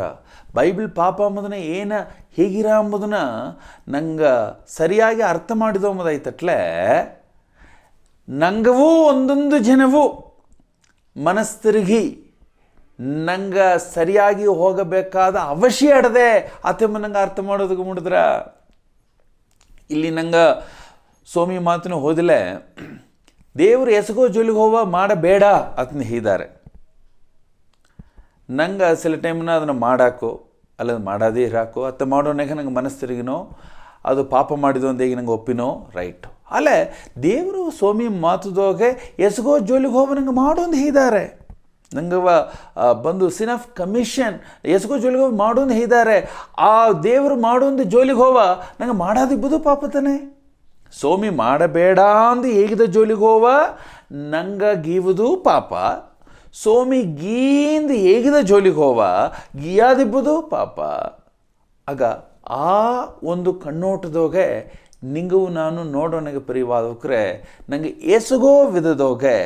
ಬೈಬಲ್ ಪಾಪ ಅಂಬೋದನ್ನ ಏನು ಹೇಗಿರ ಅಂಬೋದನ್ನ ನಂಗೆ ಸರಿಯಾಗಿ ಅರ್ಥ ಮಾಡಿದೋ ಅಂಬೋದೈತಟ್ಲೆ ನಂಗವೂ ಒಂದೊಂದು ಜನವು ಮನಸ್ಸು ತಿರುಗಿ ನಂಗೆ ಸರಿಯಾಗಿ ಹೋಗಬೇಕಾದ ಅವಶ್ಯ ಇಡದೆ ಅತೆಂಬ ನಂಗೆ ಅರ್ಥ ಮಾಡೋದಕ್ಕೆ ಮುಡಿದ್ರ ಇಲ್ಲಿ ನಂಗೆ ಸೋಮಿ ಮಾತನ್ನು ಹೋದಿಲ್ಲ. ದೇವರು ಎಸಗೋ ಜೋಲಿಗೆ ಹೋವ ಮಾಡಬೇಡ ಅದನ್ನ ಹೇಳಿದ್ದಾರೆ. ನಂಗೆ ಸಿಲ ಟೈಮ್ನ ಅದನ್ನು ಮಾಡಾಕೋ ಅಲ್ಲ ಮಾಡೋದೇ ಇರಾಕೋ ಅತ್ತ ಮಾಡೋನಾಗ ನಂಗೆ ಮನಸ್ಸು ತಿರುಗಿನೋ ಅದು ಪಾಪ ಮಾಡಿದೋ ಅಂದೇಗಿ ನಂಗೆ ಒಪ್ಪಿನೋ ರೈಟ್. ಅಲ್ಲೇ ದೇವರು ಸೋಮಿ ಮಾತುದೋಗೆ ಎಸಗೋ ಜೋಲಿಗೆ ಹೋವ ನಂಗೆ ಮಾಡೋಂದು ಹೇಳಿದ್ದಾರೆ. ನಂಗೆ ಬಂದು ಸಿನ್ ಆಫ್ ಕಮಿಷನ್ ಎಸಗೋ ಜೋಲಿಗೆ ಹೋಗಿ ಮಾಡೋಂದು ಹೇಳಿದ್ದಾರೆ. ಆ ದೇವರು ಮಾಡೋಂದು ಜೋಲಿಗೆ ಹೋವ ನಂಗೆ ಮಾಡೋದಿಬ್ಬದು ಪಾಪ ತಾನೆ. ಸೋಮಿ ಮಾಡಬೇಡ ಅಂದು ಹೇಗಿದ ಜೋಲಿಗೆ ಹೋವ ನಂಗೆ ಗೀವುದು ಪಾಪ. ಸೋಮಿ ಗೀಂದು ಹೇಗಿದ ಜೋಲಿಗೆ ಹೋವ ಗೀಯಾದಿಬ್ಬುದು ಪಾಪ. ಆಗ ಆ ಒಂದು ಕಣ್ಣೋಟದೋಗೆ ನಿಂಗೂ ನಾನು ನೋಡೋಣಗೆ ಪ್ರಿಯವಾದಕ್ರೆ ನನಗೆ ಎಸಗೋ ವಿಧದೋಗೆ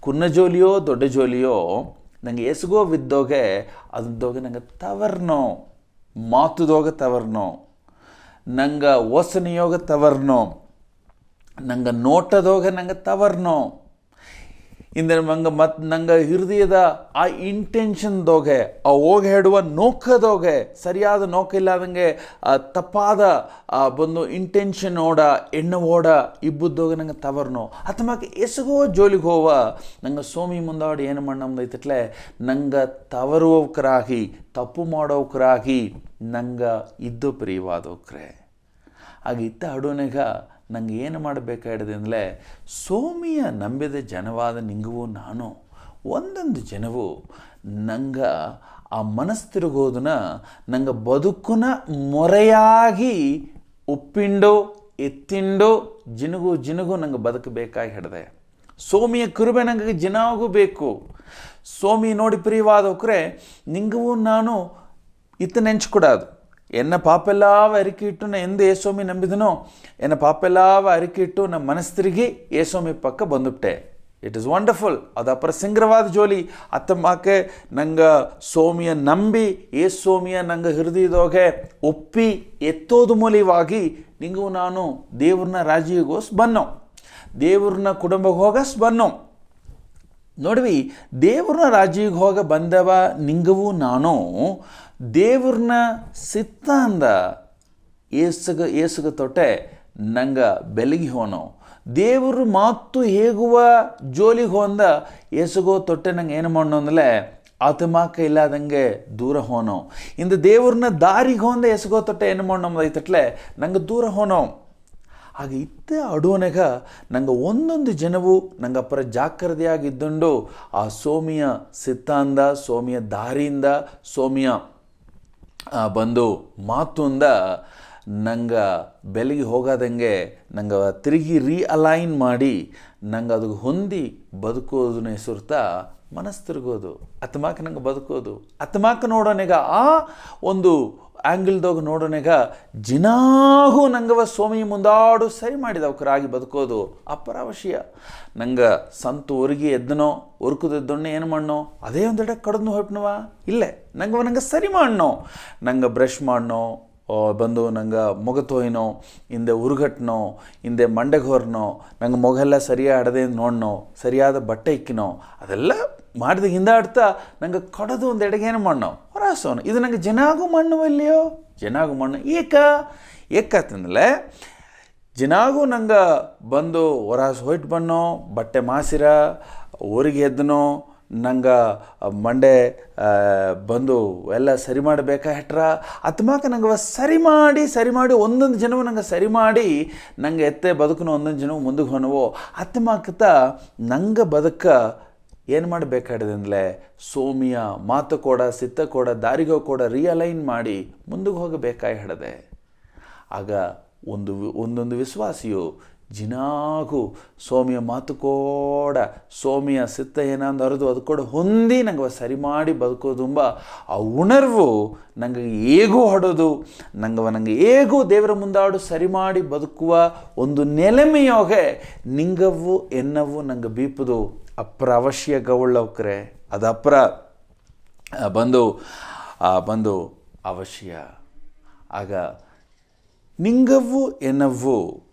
ಕುನ್ನ ಜೋಲಿಯೋ ದೊಡ್ಡ ಜೋಲಿಯೋ ನಂಗೆ ಎಸಗೋ ವಿದ್ದೋಗೆ ಅದೋಗೆ ನಂಗೆ ತವರ್ನೋ ಮಾತುದೋಗೆ ತವರ್ನೋ ನಂಗೆ ಓಸನೆಯೋಗ ತವರ್ನೋ ನಂಗೆ ನೋಟದೋಗೆ ನಂಗೆ ತವರ್ನೋ ಇಂದ ನಂಗೆ ಹೃದಯದ ಆ ಇಂಟೆನ್ಷನ್ದೋಗೆ ಆ ಹೋಗಿ ಹೇಳುವ ನೋಕದೋಗೆ ಸರಿಯಾದ ನೋಕ ಇಲ್ಲದಂಗೆ ತಪ್ಪಾದ ಬಂದು ಇಂಟೆನ್ಷನ್ ಓಡ ಎಣ್ಣೆ ಓಡ ಇಬ್ಬುದೋಗೆ ನಂಗೆ ತವರ್ನೋ ಅಥವಾ ಎಸಗೋ ಜೋಲಿಗೆ ಹೋವ ನಂಗೆ ಸೋಮಿ ಮುಂದಾಡಿ ಏನು ಮಾಡೈತಟ್ಲೆ ನಂಗೆ ತವರುವವಕರಾಗಿ ತಪ್ಪು ಮಾಡೋವಕರಾಗಿ ನಂಗೆ ಇದ್ದು ಪ್ರಿಯವಾದೋಕ್ರೆ. ಹಾಗೆ ಇತ್ತ ಹಡುವನೆಗ ನಂಗೆ ಏನು ಮಾಡಬೇಕಾಗಿದೆ ಅಂದರೆ ಸೋಮಿಯ ನಂಬಿದ ಜನವಾದ ನಿಂಗೂ ನಾನು ಒಂದೊಂದು ಜನವು ನಂಗೆ ಆ ಮನಸ್ಸು ತಿರುಗೋದನ್ನ ನಂಗೆ ಬದುಕುನ ಮೊರೆಯಾಗಿ ಉಪ್ಪಿಂಡು ಎತ್ತಿಂಡು ಜಿನುಗು ನಂಗೆ ಬದುಕಬೇಕಾಗಿ ಹಿಡ್ದೆ. ಸೋಮಿಯ ಕೃಪೆ ನಂಗೆ ಜಿನಾಗೂ ಬೇಕು. ಸೋಮಿ ನೋಡಿ ಪ್ರಿಯವಾದವಕ್ರೆ ನಿಂಗೂ ನಾನು ಇತ್ತ ನೆಂಚ್ಕೊಡೋದು ಎನ್ನ ಪಾಪೆಲ್ಲಾವ ಅರಿಕೆ ಇಟ್ಟು ನಾ ಎಂದು ಏಸೋಮಿ ನಂಬಿದನೋ ಎನ್ನ ಪಾಪೆಲ್ಲಾವ ಅರಿಕೆ ಇಟ್ಟು ನಮ್ಮ ಮನಸ್ಸು ತಿರುಗಿ ಏಸೋಮಿ ಪಕ್ಕ ಬಂದುಬಿಟ್ಟೆ. It is wonderful. ಅದು ಅಪರಸಿಂಗ್ರವಾದ ಜೋಲಿ. ಅತ್ತಮ್ಮಕ್ಕೆ ನಂಗೆ ಸೋಮಿಯ ನಂಬಿ ಏಸೋಮಿಯ ನಂಗೆ ಹೃದಯದೋಗೆ ಒಪ್ಪಿ ಎತ್ತೋದು ಮೂಲವಾಗಿ ನಿಂಗೂ ನಾನು ದೇವ್ರನ್ನ ರಾಜಿಗೋಸ್ ಬನ್ನೋ ದೇವ್ರನ್ನ ಕುಟುಂಬಕ್ಕೆ ಹೋಗಸ್ ಬನ್ನೋ. ನೋಡ್ವಿ ದೇವ್ರನ್ನ ರಾಜಿಗೆ ಹೋಗ ಬಂದವ ನಿಂಗೂ ನಾನು ದೇವ್ರನ್ನ ಸಿತ್ತ ಅಂದ ಏಸುಗ ತೊಟ್ಟೆ ನಂಗೆ ಬೆಲಗಿ ಹೋನೋ ದೇವ್ರ ಮಾತು ಹೇಗುವ ಜೋಲಿಗೆ ಹೋಂದ ಏಸುಗೋ ತೊಟ್ಟೆ ನಂಗೆ ಏನು ಮಾಡೋ ಅಂದಲೇ ಆತಮಾಕ ಇಲ್ಲಾದಂಗೆ ದೂರ ಹೋನೋ ಇಂದು ದೇವ್ರನ್ನ ದಾರಿಗೆ ಹೋಂದ ಎಸಗೋ ತೊಟ್ಟೆ ಏನು ಮಾಡೋದೈತಟ್ಲೆ ನಂಗೆ ದೂರ ಹೋನೋ ಹಾಗೆ ಇತ್ತ ಅಡುವನೆಗ ನಂಗೆ ಒಂದೊಂದು ಜನವು ನಂಗೆ ಅಪ್ಪರ ಜಾಗ್ರತೆಯಾಗಿದ್ದುಂಡು ಆ ಸೋಮಿಯ ಸಿತ್ತಾಂದ ಸೋಮಿಯ ದಾರಿಯಿಂದ ಸೋಮಿಯ ಬಂದು ಮಾತುಂದ ನಂಗೆ ಬೆಲೆಗೆ ಹೋಗೋದಂಗೆ ನಂಗೆ ತಿರುಗಿ ರೀಅಲೈನ್ ಮಾಡಿ ನಂಗೆ ಅದು ಹೊಂದಿ ಬದುಕೋದನ್ನ ಹೆಸರ್ತಾ ಮನಸ್ಸು ತಿರುಗೋದು ಅತ್ತಮಾಕ ನಂಗೆ ಬದುಕೋದು ಅತ್ತಮಾಕ ನೋಡೋನೆಗ ಆ ಒಂದು ಆ್ಯಂಗಲ್ದಾಗ ನೋಡೋನೆಗ ಜಿನಾಗೂ ನಂಗವ ಸೋಮಿ ಮುಂದಾಡು ಸರಿ ಮಾಡಿದವಕರಾಗಿ ಬದುಕೋದು ಅಪರಾವಶ್ಯ ನಂಗೆ ಸಂತು ಒರ್ಗಿ ಎದ್ದನೋ ಒರ್ಕುದೆದ್ದೊಣ್ಣೆ ಏನು ಮಾಡನೋ ಅದೇ ಒಂದೆಡೆ ಕಡ್ದು ಹೊಟ್ಟನವ ಇಲ್ಲೇ ನಂಗೆ ಸರಿ ಮಾಡನೋ ನಂಗೆ ಬ್ರಷ್ ಮಾಡನೋ ಬಂದು ನಂಗೆ ಮೊಗ ತೊಯ್ನೋ ಹಿಂದೆ ಉರುಗಟ್ನೋ ಹಿಂದೆ ಮಂಡೆಗೆ ಹೊರನೋ ನಂಗೆ ಮೊಗೆಲ್ಲ ಸರಿಯಾಗಿ ಆಡದೆ ನೋಡ್ನೋ ಸರಿಯಾದ ಬಟ್ಟೆ ಇಕ್ಕಿನೋ ಅದೆಲ್ಲ ಮಾಡಿದ ಹಿಂದಾಡ್ತಾ ನಂಗೆ ಕಡದು ಒಂದು ಎಡೆಗೇನು ಮಾಡನೋ ಹೊರಾಸೋನು ಇದು ನಂಗೆ ಜನಾಗೂ ಮಣ್ಣು ಇಲ್ಲಿಯೋ ಜನಾಗೂ ಮಣ್ಣು ಏಕಾತಂದಲೇ ಜನಾಗೂ ನಂಗೆ ಬಂದು ಹೊರಾಸು ಹೊಯ್ತು ಬಣ್ಣೋ ಬಟ್ಟೆ ಮಾಸಿರ ಊರಿಗೆ ಎದ್ದನೋ ನಂಗೆ ಮಂಡೆ ಬಂದು ಎಲ್ಲ ಸರಿ ಮಾಡಬೇಕಾ ಹೆಟ್ರ ಅತ್ಮಾಕ ನಂಗೆ ಸರಿ ಮಾಡಿ ಒಂದೊಂದು ಜನವು ನಂಗೆ ಸರಿ ಮಾಡಿ ನಂಗೆ ಎತ್ತೆ ಬದುಕನು ಒಂದೊಂದು ಜನವು ಮುಂದಕ್ಕೆ ಹೊನವೋ ಅತ್ಮಾಕತ ನಂಗೆ ಬದುಕ ಏನು ಮಾಡಬೇಕಾಡಿದಂದಲೇ ಸೋಮಿಯ ಮಾತು ಕೂಡ ಸಿತ್ತ ಕೂಡ ದಾರಿಗೋ ಕೂಡ ರಿಯಲೈನ್ ಮಾಡಿ ಮುಂದಕ್ಕೆ ಹೋಗಬೇಕಾಗಿ ಹಿಡದೆ ಆಗ ಒಂದೊಂದು ವಿಶ್ವಾಸಿಯು ಜಿನಾಗೂ ಸೋಮಿಯ ಮಾತು ಕೂಡ ಸೋಮಿಯ ಸಿತ್ತ ಏನಂದು ಅರಿದು ಅದು ಕೂಡ ಹೊಂದಿ ನಂಗೆ ಸರಿ ಮಾಡಿ ಬದುಕೋದುಂಬ ಆ ಉಣರ್ವು ನಂಗೆ ಹೇಗೂ ಹೊಡೋದು ನಂಗೆ ಹೇಗೂ ದೇವರ ಮುಂದಾಡು ಸರಿ ಮಾಡಿ ಬದುಕುವ ಒಂದು ನೆಲೆಮೆಯೋಗೆ ನಿಂಗವು ಎನ್ನವು ನಂಗೆ ಬೀಪುದು ಅಪ್ರ ಅವಶ್ಯ ಗೌಳ್ಳವ್ರೆ ಅದು ಅಪ್ರ ಬಂದು ಅವಶ್ಯ ಆಗ ನಿಂಗವು ಎನ್ನವು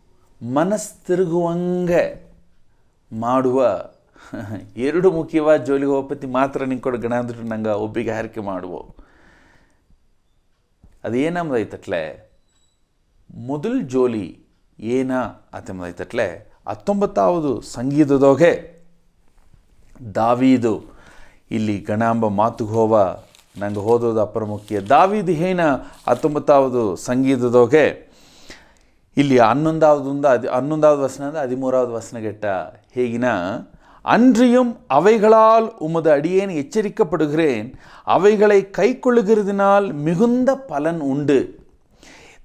ಮನಸ್ಸು ತಿರುಗುವಂಗೆ ಮಾಡುವ ಎರಡು ಮುಖ್ಯವಾದ ಜೋಲಿಗೆ ಒಪ್ಪತ್ತಿ ಮಾತ್ರ ನಿಂಗೆ ಕೊಡು ಗಣ ಅಂದ್ಬಿಟ್ಟು ನಂಗೆ ಒಬ್ಬಿಗೆ ಹಾರಿಕೆ ಮಾಡುವ ಅದೇನಂಬದೈತಟ್ಲೆ ಮೊದಲು ಜೋಲಿ ಏನ ಅತಂಬದೈತಟ್ಲೆ 19வது ಸಂಗೀತದೋಗೆ ದಾವೀದು ಇಲ್ಲಿ ಗಣಾಂಬ ಮಾತುಗೆ ಹೋವ ನಂಗೆ ಓದೋದು ಅಪ್ರಮುಖ್ಯ ದಾವೀದು ಏನ 19வது ಸಂಗೀತದೋಗೆ ಇಲ್ಲಿ 11வது வசனம் 13வது வசனம் கேட்ட ஹேகினா அன்றியும் அவைகளால் உமது அடியேன் எச்சரிக்கப்படுகிறேன் அவைகளை கைக்கொள்ளுகிறதினால் மிகுந்த பலன் உண்டு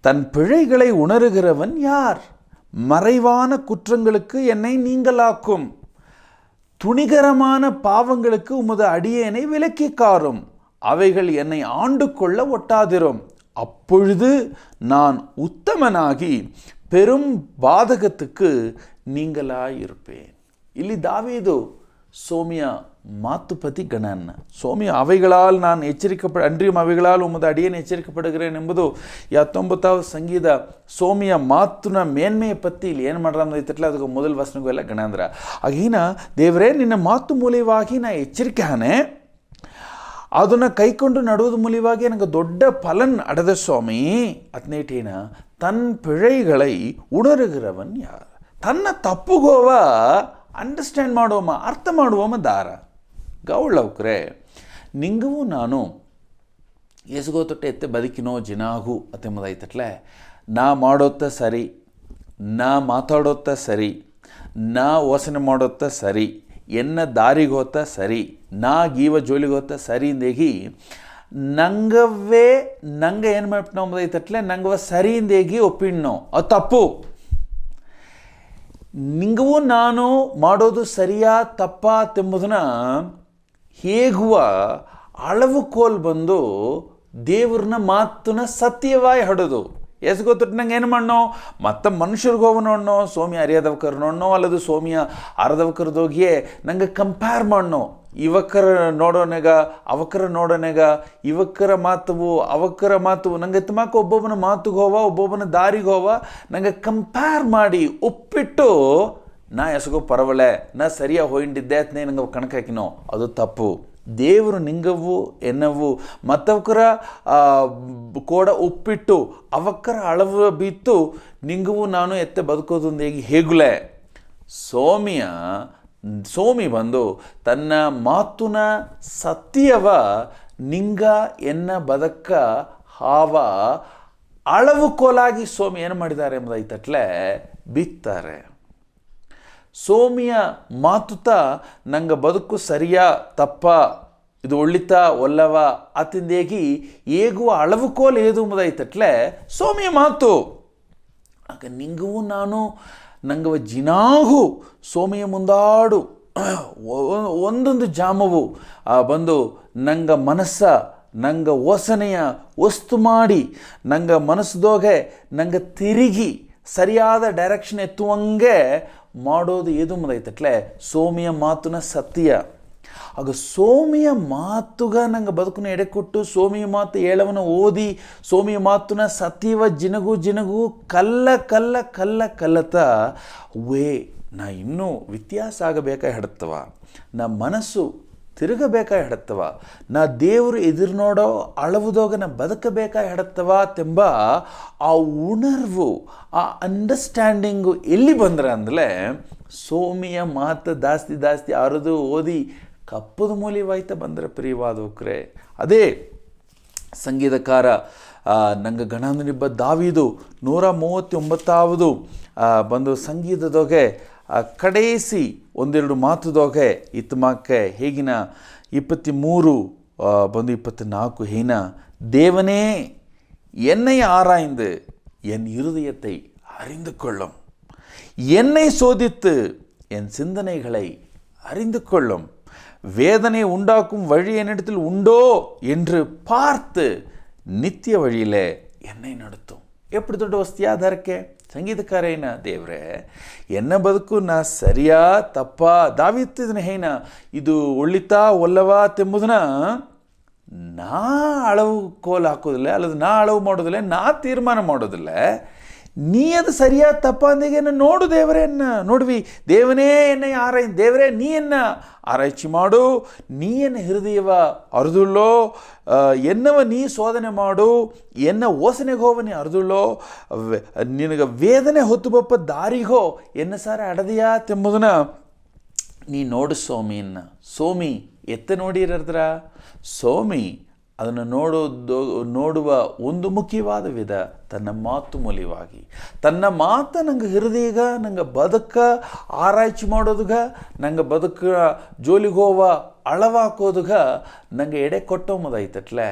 தன் பிழைகளை உணருகிறவன் யார் மறைவான குற்றங்களுக்கு என்னை நீங்களாக்கும் துணிகரமான பாவங்களுக்கு உமது அடியேனை விலக்கி காரும் அவைகள் என்னை ஆண்டு கொள்ள ஒட்டாதிரும் அப்பொழுது நான் உத்தமனாகி பெரும் பாதகத்துக்கு நீங்களாயிருப்பேன் ಇಲ್ಲಿ ದಾವೀದು ಸೋಮಿಯ ಮಾತುಪತಿ ಗಣನ ಸೋಮಿಯ ಅவைகளால் நான் அன்றியும் அவைகளால் உமது அடியேன் ಎಚ್ಚರಿக்கப்படுகிறேன் ಎಂಬುದು 19வது ಸಂಗೀತ ಸೋಮಿಯ ಮಾತುನ ಮೇನ್ಮೆಯ ಪತ್ತಿ ಇಲ್ಲಿ ಏನು ಮಾಡ್ರೈತಟ್ಲೆ ಅದಕ್ಕೆ ಮೊದಲ ವಚನಗೂ ಎಲ್ಲ ಗಣಂದ್ರ ಆಗೀನ ದೇವರೇ ನಿನ್ನ ಮಾತು ಮೂಲವಾಗಿ ನಾ ಎಚ್ಚರಿಕೆಯಾನೆ ಅದನ್ನು ಕೈಕೊಂಡು ನಡುವುದು ಮೂಲವಾಗಿ ನನಗೆ ದೊಡ್ಡ ಫಲನ್ ಅಡದ ಸ್ವಾಮಿ ಅತ್ನೇಟೇನ ತನ್ನ ಪಿழைகளை ಉಣರುಗಿರವನ್ ಯಾರು ತನ್ನ ತಪ್ಪುಗೋವ ಅಂಡರ್ಸ್ಟ್ಯಾಂಡ್ ಮಾಡುವಮ್ಮ ಅರ್ಥ ಮಾಡುವಮ್ಮ ದಾರ ಗೌಳ್ಳವ್ರೆ ನಿಂಗೂ ನಾನು ಎಸಗೋ ತೊಟ್ಟೆ ಎತ್ತೆ ಬದುಕಿನೋ ಜಿನಾಗೂ ಅತ್ತೆಂಬುದೈತಟ್ಲೆ ನಾ ಮಾಡೋತ್ತ ಸರಿ ನಾ ಮಾತಾಡೋತ್ತ ಸರಿ ನಾ ಯೋಚನೆ ಮಾಡೋತ್ತ ಸರಿ ಎನ್ನ ದಾರಿಗೋತ್ತ ಸರಿ ನಾ ಗೀವ ಜೋಲಿಗೋತ್ತ ಸರಿ ಇಂದೇಗಿ ನಂಗೆ ಏನು ಮಾಡ್ಬಿಟ್ಟು ಅಂಬುದೈತಟ್ಲೆ ನಂಗವ ಸರಿಯಿಂದೇಗಿ ಒಪ್ಪಿಣ್ಣೋ ಅದು ತಪ್ಪು ನಿಂಗೂ ನಾನು ಮಾಡೋದು ಸರಿಯಾ ತಪ್ಪಾ ತೆಂಬುದನ್ನ ಹೇಗುವ ಅಳವುಕೋಲ್ ಬಂದು ದೇವ್ರನ್ನ ಮಾತನ್ನ ಸತ್ಯವಾಗಿ ಹೊಡೋದು ಎಸ್ ಗೊತ್ತಿಟ್ಟು ನಂಗೆ ಏನು ಮಾಡೋ ಮತ್ತು ಮನುಷ್ಯರಿಗೆ ಹೋಗಿ ನೋಡೋ ಸೋಮಿಯ ಅರಿಯದವಕರು ನೋಡೋ ಅಲ್ಲದು ಸೋಮಿಯ ಅರದವಕರದೋಗಿಯೇ ನಂಗೆ ಕಂಪೇರ್ ಮಾಡೋ ಯುವಕರ ನೋಡೋನೆಗ ಅವಕರ ನೋಡೋನೆಗ ಯುವಕರ ಮಾತು ನಂಗೆ ತುಮಾಕ ಒಬ್ಬೊಬ್ಬನ ಮಾತುಗೆ ಒಬ್ಬೊಬ್ಬನ ದಾರಿಗೆ ಹೋವ ನಂಗೆ ಕಂಪೇರ್ ಮಾಡಿ ಒಪ್ಪಿಟ್ಟು ನಾ ಎಸಗೋ ಪರವಳೆ ನಾ ಸರಿಯಾಗಿ ಹೋಯಿಂಡಿದ್ದೆ ಅತ್ನೇ ನಂಗೆ ಕಣಕ್ಕೆ ಹಾಕಿನೋ ಅದು ತಪ್ಪು ದೇವರು ನಿಂಗವು ಎನ್ನವು ಮತ್ತವಕರ ಕೋಡ ಉಪ್ಪಿಟ್ಟು ಅವಕ್ಕರ ಅಳವ ಬಿತ್ತು ನಿಂಗವು ನಾನು ಎತ್ತೆ ಬದುಕೋದೊಂದು ಹೇಗುಲೆ ಸೋಮಿ ಬಂದು ತನ್ನ ಮಾತುನ ಸತ್ಯವ ನಿಂಗ ಎನ್ನ ಬದಕ್ಕ ಹಾವ ಅಳವು ಕೋಲಾಗಿ ಸೋಮಿ ಏನು ಮಾಡಿದ್ದಾರೆ ಎಂಬುದೈತಟ್ಲೆ ಬಿತ್ತಾರೆ. ಸೋಮಿಯ ಮಾತುತ ನಂಗೆ ಬದುಕು ಸರಿಯಾ ತಪ್ಪ ಇದು ಒಳ್ಳಿತ ಒಲ್ಲವ ಅತಿಂದೇಗಿ ಏಗುವ ಅಳವು ಕೋಲ್ ಏದು ಎಂಬುದೈತಟ್ಲೆ ಸೋಮಿಯ ಮಾತು. ಆಗ ನಿಂಗೂ ನಾನು ನಂಗವ ಜಿನಾಗು ಸೋಮಿಯ ಮುಂದಾಡು ಒಂದೊಂದು ಜಾಮವು ಬಂದು ನಂಗೆ ಮನಸ್ಸ ನಂಗೆ ಓಸನೆಯ ವಸ್ತು ಮಾಡಿ ನಂಗೆ ಮನಸ್ಸದೋಗೆ ನಂಗೆ ತಿರುಗಿ ಸರಿಯಾದ ಡೈರೆಕ್ಷನ್ ಎತ್ತುವಂಗೆ ಮಾಡೋದು ಏದು ಮುಂದೈತಟ್ಲೆ ಸೋಮಿಯ ಮಾತುನ ಸತ್ಯ. ಆಗ ಸೋಮಿಯ ಮಾತುಗ ನಂಗೆ ಬದುಕನ್ನು ಎಡೆಕೊಟ್ಟು ಸೋಮಿಯ ಮಾತು ಹೇಳವನ ಓದಿ ಸೋಮಿಯ ಮಾತುನ ಸತ್ಯವ ಜಿನಗು ಕಲ್ಲತ ನಾ ಇನ್ನೂ ವ್ಯತ್ಯಾಸ ಆಗಬೇಕಾಗಿ ಹಡತ್ತವ, ನಾ ಮನಸ್ಸು ತಿರುಗಬೇಕಾಗಿ ಹಡತ್ತವ, ನಾ ದೇವರು ಎದುರು ನೋಡೋ ಅಳವುದೋಗ ನಾ ಬದುಕಬೇಕಾಗಿ ಹಡತ್ತವ ತೆಂಬ ಆ ಉಣರ್ವು ಆ ಅಂಡರ್ಸ್ಟ್ಯಾಂಡಿಂಗು ಎಲ್ಲಿ ಬಂದ್ರೆ ಅಂದಲೇ ಸೋಮಿಯ ಮಾತು ಜಾಸ್ತಿ ಅರದು ಓದಿ ಕಪ್ಪದ ಮೂಲಿವಾಯ್ತ ಬಂದರೆ ಪ್ರಿಯವಾದವಕ್ರೆ. ಅದೇ ಸಂಗೀತಕಾರ ನಂಗೆ ಗಣನಿಬ್ಬ ದಾವಿದು 139வது ಬಂದು ಸಂಗೀತದೊಗೆ ಕಡೇಸಿ ಒಂದೆರಡು ಮಾತುದೊಗೆ ಇತ್ತಮಾಕೆ ಹೇಗಿನ 23 ಬಂದು 24 ಹೇನ தேவனே என்னை ஆராய்ந்து என் இருதயத்தை அறிந்து கொள்ளும், என்னை சோதித்து என் சிந்தனைகளை அறிந்து கொள்ளும், வேதனை உண்டாக்கும் வழி என்னிடத்தில் உண்டோ என்று பார்த்து ನಿತ್ಯ ವழியிலே என்னை நடத்தும். எப்படி ದೊಡ್ಡ ವಸ್ತಿ ಆಧಾರಕ್ಕೆ ಸಂಗೀತಕಾರ ಏನ ದೇವ್ರೆ ಎನ್ನ ಬದುಕು ನಾ ಸರಿಯಾ ತಪ್ಪ ದಾವಿತ್ತಿದನ ಹೇನ ಇದು ಒಳ್ಳಿತಾ ಒಲ್ಲವಾ ತೆಂಬುದನ್ನ ನಾ ಅಳವು ಕೋಲು ಹಾಕೋದಿಲ್ಲ, ಅಲ್ಲದು ನಾ ಅಳವು ಮಾಡೋದಿಲ್ಲ, ನಾ ತೀರ್ಮಾನ ಮಾಡೋದಿಲ್ಲ. ನೀ ಅದು ಸರಿಯಾ ತಪ್ಪ ಅಂದಿಗೆ ನೋಡು ದೇವರೇ ನೋಡ್ವಿ. ದೇವನೇ ಎನ್ನ ಆರಾಯ್ ದೇವರೇ ನೀ ಎನ್ನ ಆರೈಚಿ ಮಾಡು, ನೀ ಎನ್ನ ಹೃದಯವ ಅರ್ದುಳ್ಳೋ, ಎನ್ನವ ನೀ ಶೋಧನೆ ಮಾಡು, ಎನ್ನ ಓಸನೆಗೆ ಹೋವ ನೀ ಅರ್ದುಳ್ಳೋ, ನಿನಗೆ ವೇದನೆ ಹೊತ್ತು ಬಪ್ಪ ದಾರಿಗೋ ಎನ್ನ ಸಾರ ಅಡದೆಯಾ ತೆಂಬುದನ್ನ ನೀ ನೋಡು ಸೋಮಿ ಎತ್ತ ನೋಡಿರದ್ರ ಸೋಮಿ ಅದನ್ನು ನೋಡುವ ಒಂದು ಮುಖ್ಯವಾದ ವಿಧ ತನ್ನ ಮಾತು ಮೂಲ್ಯವಾಗಿ ತನ್ನ ಮಾತು ನಂಗೆ ಹೃದಯಗ ನಂಗೆ ಬದುಕ ಆರಾಯ್ಚಿ ಮಾಡೋದುಗ ನಂಗೆ ಬದುಕ ಜೋಲಿಗೆ ಹೋವ ಅಳವಾಕೋದುಗ ನಂಗೆ ಎಡೆ ಕೊಟ್ಟೊಮ್ಮದೈತಟ್ಲೆ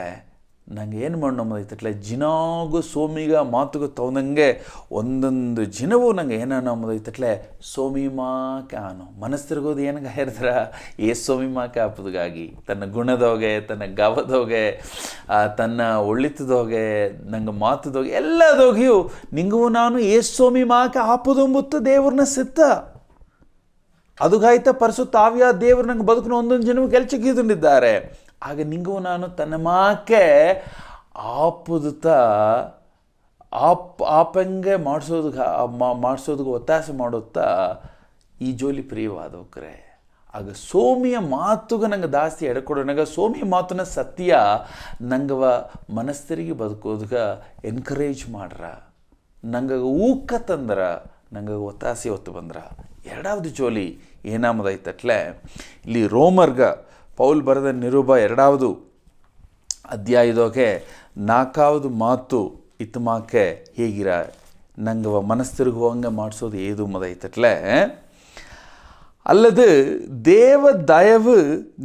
ನಂಗೆ ಏನು ಮಾಡೋಮ್ಮದೈತಟ್ಲೆ ಜಿನಾಗು ಸೋಮಿಗ ಮಾತುಗ ತಗೊಂಡಂಗೆ ಒಂದೊಂದು ಜಿನವು ನಂಗೆ ಏನನ್ನೋದೈತಟ್ಲೆ ಸೋಮಿ ಮಾಕೆ ಆನು ಮನಸ್ಸು ತಿರುಗೋದು ಏನಂಗ ಹೇಳಿದ್ರ ಸೋಮಿ ಮಾಕೆ ಆಪುದಾಗಿ ತನ್ನ ಗುಣದೋಗೆ ತನ್ನ ಗವದೋಗೆ ತನ್ನ ಒಳ್ಳಿತದೋಗೆ ನಂಗೆ ಮಾತುದೋಗೆ ಎಲ್ಲದೋಗಿಯೂ ನಿಂಗೂ ನಾನು ಸೋಮಿ ಮಾಕೆ ಆಪುದಂಬುತ್ತ ದೇವ್ರನ್ನ ಸಿತ್ತ ಅದುಗಾಯ್ತ ಪರಿಸುತ್ತ ಆವ್ಯ ದೇವ್ರು ನಂಗೆ ಬದುಕಿನ ಒಂದೊಂದು ಜನವು ಗೆಲ್ಚಕ್ಕಿಕೊಂಡಿದ್ದಾರೆ. ಆಗ ನಿಂಗೂ ನಾನು ತನ್ನ ಮಾಕೆ ಆಪಂಗೆ ಮಾಡಿಸೋದಕ್ಕೆ ಒತ್ತಾಸೆ ಮಾಡುತ್ತಾ ಈ ಜೋಲಿ ಪ್ರಿಯವಾದವಕ್ರೆ. ಆಗ ಸೋಮಿಯ ಮಾತುಗ ನಂಗೆ ಜಾಸ್ತಿ ಎಡಕೊಡೋ ನಂಗೆ ಸೋಮಿಯ ಮಾತುನ ಸತ್ಯ ನಂಗವ ಮನಸ್ಸರಿಗೆ ಬದುಕೋದ್ಗ ಎನ್ಕರೇಜ್ ಮಾಡ್ರ, ನಂಗೆ ಊಕ ತಂದ್ರ, ನಂಗೆ ಒತ್ತಾಸೆ ಹೊತ್ತು ಬಂದ್ರ. ಎರಡಾவது ಜೋಲಿ ಏನಾಮದೈತಟ್ಲೆ ಇಲ್ಲಿ ರೋಮರ್ಗ ಪೌಲ್ ಬರೆದ ನಿರೂಪ 2வது ಅಧ್ಯಾಯದೋಗೆ 4வது ಮಾತು ಇತ್ತಮಾಕೆ ಹೇಗಿರ ನಂಗವ ಮನಸ್ತಿರುಗುವಂಗೆ ಮಾಡಿಸೋದು ಏದು ಮದೈತಟ್ಲೆ அல்லது தேவ தயவு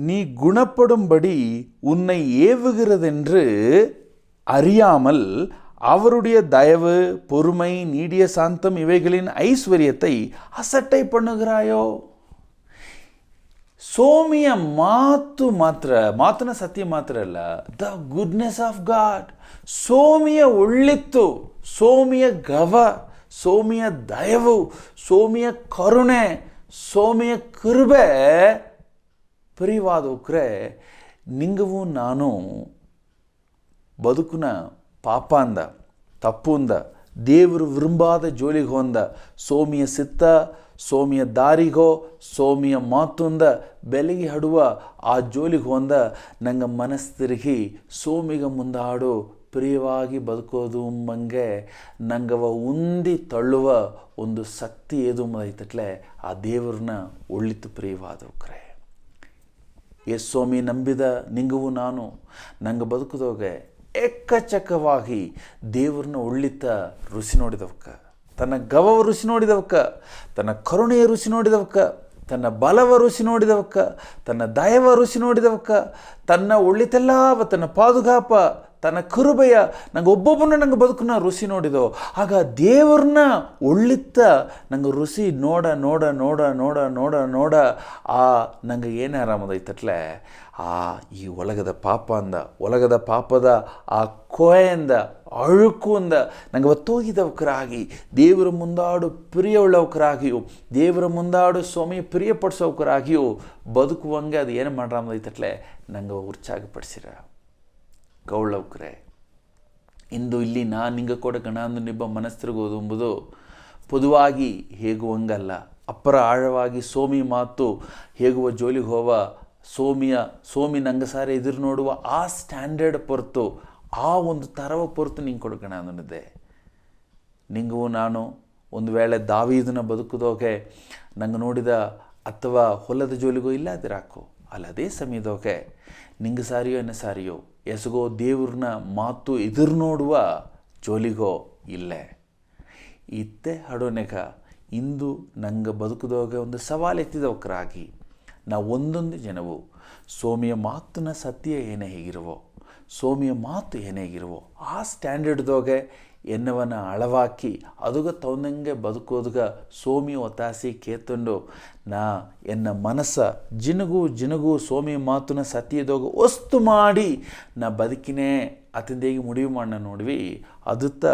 நீ குணப்படும்படி உன்னை ஏவுகிறதென்று அறியாமல் அவருடைய தயவு பொறுமை நீடிய சாந்தம் இவைகளின் ஐஸ்வர்யத்தை அசட்டை பண்ணுகிறாயோ. ಸೋಮಿಯ ಮಾತುನ ಸತ್ಯ ಮಾತ್ರ ಅಲ್ಲ, ದ ಗುಡ್ನೆಸ್ ಆಫ್ ಗಾಡ್, ಸೋಮಿಯ ಒಳ್ಳಿತ್ತು, ಸೋಮಿಯ ಗವ, ಸೋಮಿಯ ದಯವು, ಸೋಮಿಯ ಕರುಣೆ, ಸೋಮಿಯ ಕೃಪೆ ಪ್ರಿಯವಾದವಕ್ರೆ ನಿಂಗವು ನಾನು ಬದುಕುನ ಪಾಪಾಂದ ತಪ್ಪುಂದ ದೇವರು ವಿರುಂಬಾದ ಜೋಲಿಗೆ ಹೊಂದ ಸೋಮಿಯ ಸಿತ್ತ ಸೋಮಿಯ ದಾರಿಗೋ ಸೋಮಿಯ ಮಾತುಂದ ಬೆಲೆಗೆ ಹಡುವ ಆ ಜೋಲಿಗೆ ಹೊಂದ ನಂಗೆ ಮನಸ್ಸು ತಿರುಗಿ ಸೋಮಿಗ ಮುಂದಾಡು ಪ್ರಿಯವಾಗಿ ಬದುಕೋದು ಮಂಗೆ ನಂಗವ ಉಂದಿ ತಳ್ಳುವ ಒಂದು ಶಕ್ತಿ ಏದು ಐತಟ್ಲೆ ಆ ದೇವ್ರನ್ನ ಒಳ್ಳಿತು ಪ್ರಿಯವಾದವ್ರೆ. ಸ್ವಾಮಿ ನಂಬಿದ ನಿಂಗವು ನಾನು ನಂಗೆ ಬದುಕಿದೋಗೆ ಎಕ್ಕಚಕ್ಕವಾಗಿ ದೇವ್ರನ್ನ ಒಳ್ಳಿತ ರುಚಿ ನೋಡಿದವಕ್ಕ, ತನ್ನ ಗವವ ರುಚಿ ನೋಡಿದವಕ್ಕ, ತನ್ನ ಕರುಣೆಯ ರುಚಿ ನೋಡಿದವಕ್ಕ, ತನ್ನ ಬಲವ ರುಚಿ ನೋಡಿದವಕ್ಕ, ತನ್ನ ದಯವ ರುಚಿ ನೋಡಿದವಕ್ಕ, ತನ್ನ ಒಳ್ಳಿತೆಲ್ಲ ತನ್ನ ಪಾದುಗಾಪ ತನ್ನ ಕೃಪೆಯ ನಂಗೆ ಒಬ್ಬೊಬ್ಬನ ನಂಗೆ ಬದುಕನ್ನ ರುಚಿ ನೋಡಿದೋ. ಆಗ ದೇವ್ರನ್ನ ಒಳ್ಳಿತ್ತ ನಂಗೆ ರುಚಿ ನೋಡ ನೋಡ ನೋಡ ನೋಡ ನೋಡ ನೋಡ ಆ ನಂಗೆ ಏನು ಆರಾಮದೈತಟ್ಲೆ ಈ ಒಲಗದ ಪಾಪದ ಆ ಕೊಯೆಂದ ಅಳುಕುಂದ ನಂಗೆ ಒತ್ತೋಗಿದವಕರಾಗಿ ದೇವರ ಮುಂದಾಡು ಪ್ರಿಯವುಳ್ಳವಕರಾಗಿಯೂ ದೇವರ ಮುಂದಾಡು ಸ್ವಾಮಿ ಪ್ರಿಯಪಡಿಸೋಕರಾಗಿಯೂ ಬದುಕುವಂಗೆ ಅದು ಏನು ಮಾಡ್ರಾಮದೈತಟ್ಲೆ ನಂಗೆ ಉತ್ಸಾಹಪಡಿಸಿರ ಗೌಳವ್ರೆ. ಇಂದು ಇಲ್ಲಿ ನಾನು ನಿಂಗೆ ಕೂಡ ಗಣಾಂದು ನಿಬ್ಬ ಮನಸ್ತಿರುಗೋದು ಎಂಬುದು ಪೊದುವಾಗಿ ಹೇಗುವಂಗಲ್ಲ. ಅಪ್ಪರ ಆಳವಾಗಿ ಸೋಮಿ ಮಾತು ಹೇಗುವ ಜೋಲಿಗೆ ಹೋವ ಸೋಮಿ ನಂಗೆ ಸಾರಿ ಎದುರು ನೋಡುವ ಆ ಸ್ಟ್ಯಾಂಡರ್ಡ್ ಹೊರತು ಆ ಒಂದು ತರವ ಹೊರತು ನಿಂಗೆ ಕೊಡೋಣ ಅನ್ನೋದೇ. ನಿಂಗೂ ನಾನು ಒಂದು ವೇಳೆ ದಾವೀದನ ಬದುಕುದೋಗೆ ನಂಗೆ ನೋಡಿದ ಅಥವಾ ಹೊಲದ ಜೋಲಿಗೋ ಇಲ್ಲದಿರಾಕು ಅಲ್ಲದೇ ಸಮಯದೋಗೆ ನಿಂಗೆ ಸಾರಿಯೋ ಎನ್ನ ಸಾರಿಯೋ ಎಸಗೋ ದೇವ್ರನ್ನ ಮಾತು ಎದುರು ನೋಡುವ ಜೋಲಿಗೋ ಇಲ್ಲೇ ಇತ್ತೆ ಹಡೋನೆಗ ಇಂದು ನಂಗೆ ಬದುಕುದೋಗೆ ಒಂದು ಸವಾಲು ಎತ್ತಿದವಕರಾಗಿ ನಾವು ಒಂದೊಂದು ಜನವು ಸೋಮಿಯ ಮಾತನ್ನ ಸತ್ಯ ಏನೇ ಹೇಗಿರುವೋ ಸೋಮಿಯ ಮಾತು ಏನೇ ಹೇಗಿರುವೋ ಆ ಸ್ಟ್ಯಾಂಡರ್ಡ್ದೋಗೆ ಎನ್ನವನ್ನ ಅಳವಾಕಿ ಅದುಗ ತೌನಂಗೆ ಬದುಕೋದುಗ ಸೋಮಿ ಒತ್ತಾಸಿ ಕೇತಂಡು ನಾ ಎನ್ನ ಮನಸ್ಸ ಜಿನಗು ಸೋಮಿ ಮಾತುನ ಸತ್ಯದೋಗ ವಸ್ತು ಮಾಡಿ ನಾ ಬದುಕಿನೇ ಅತಿಂದೇಗಿ ಮುಡಿವು ಮಾಡಣ ನೋಡ್ವಿ ಅದುತ್ತ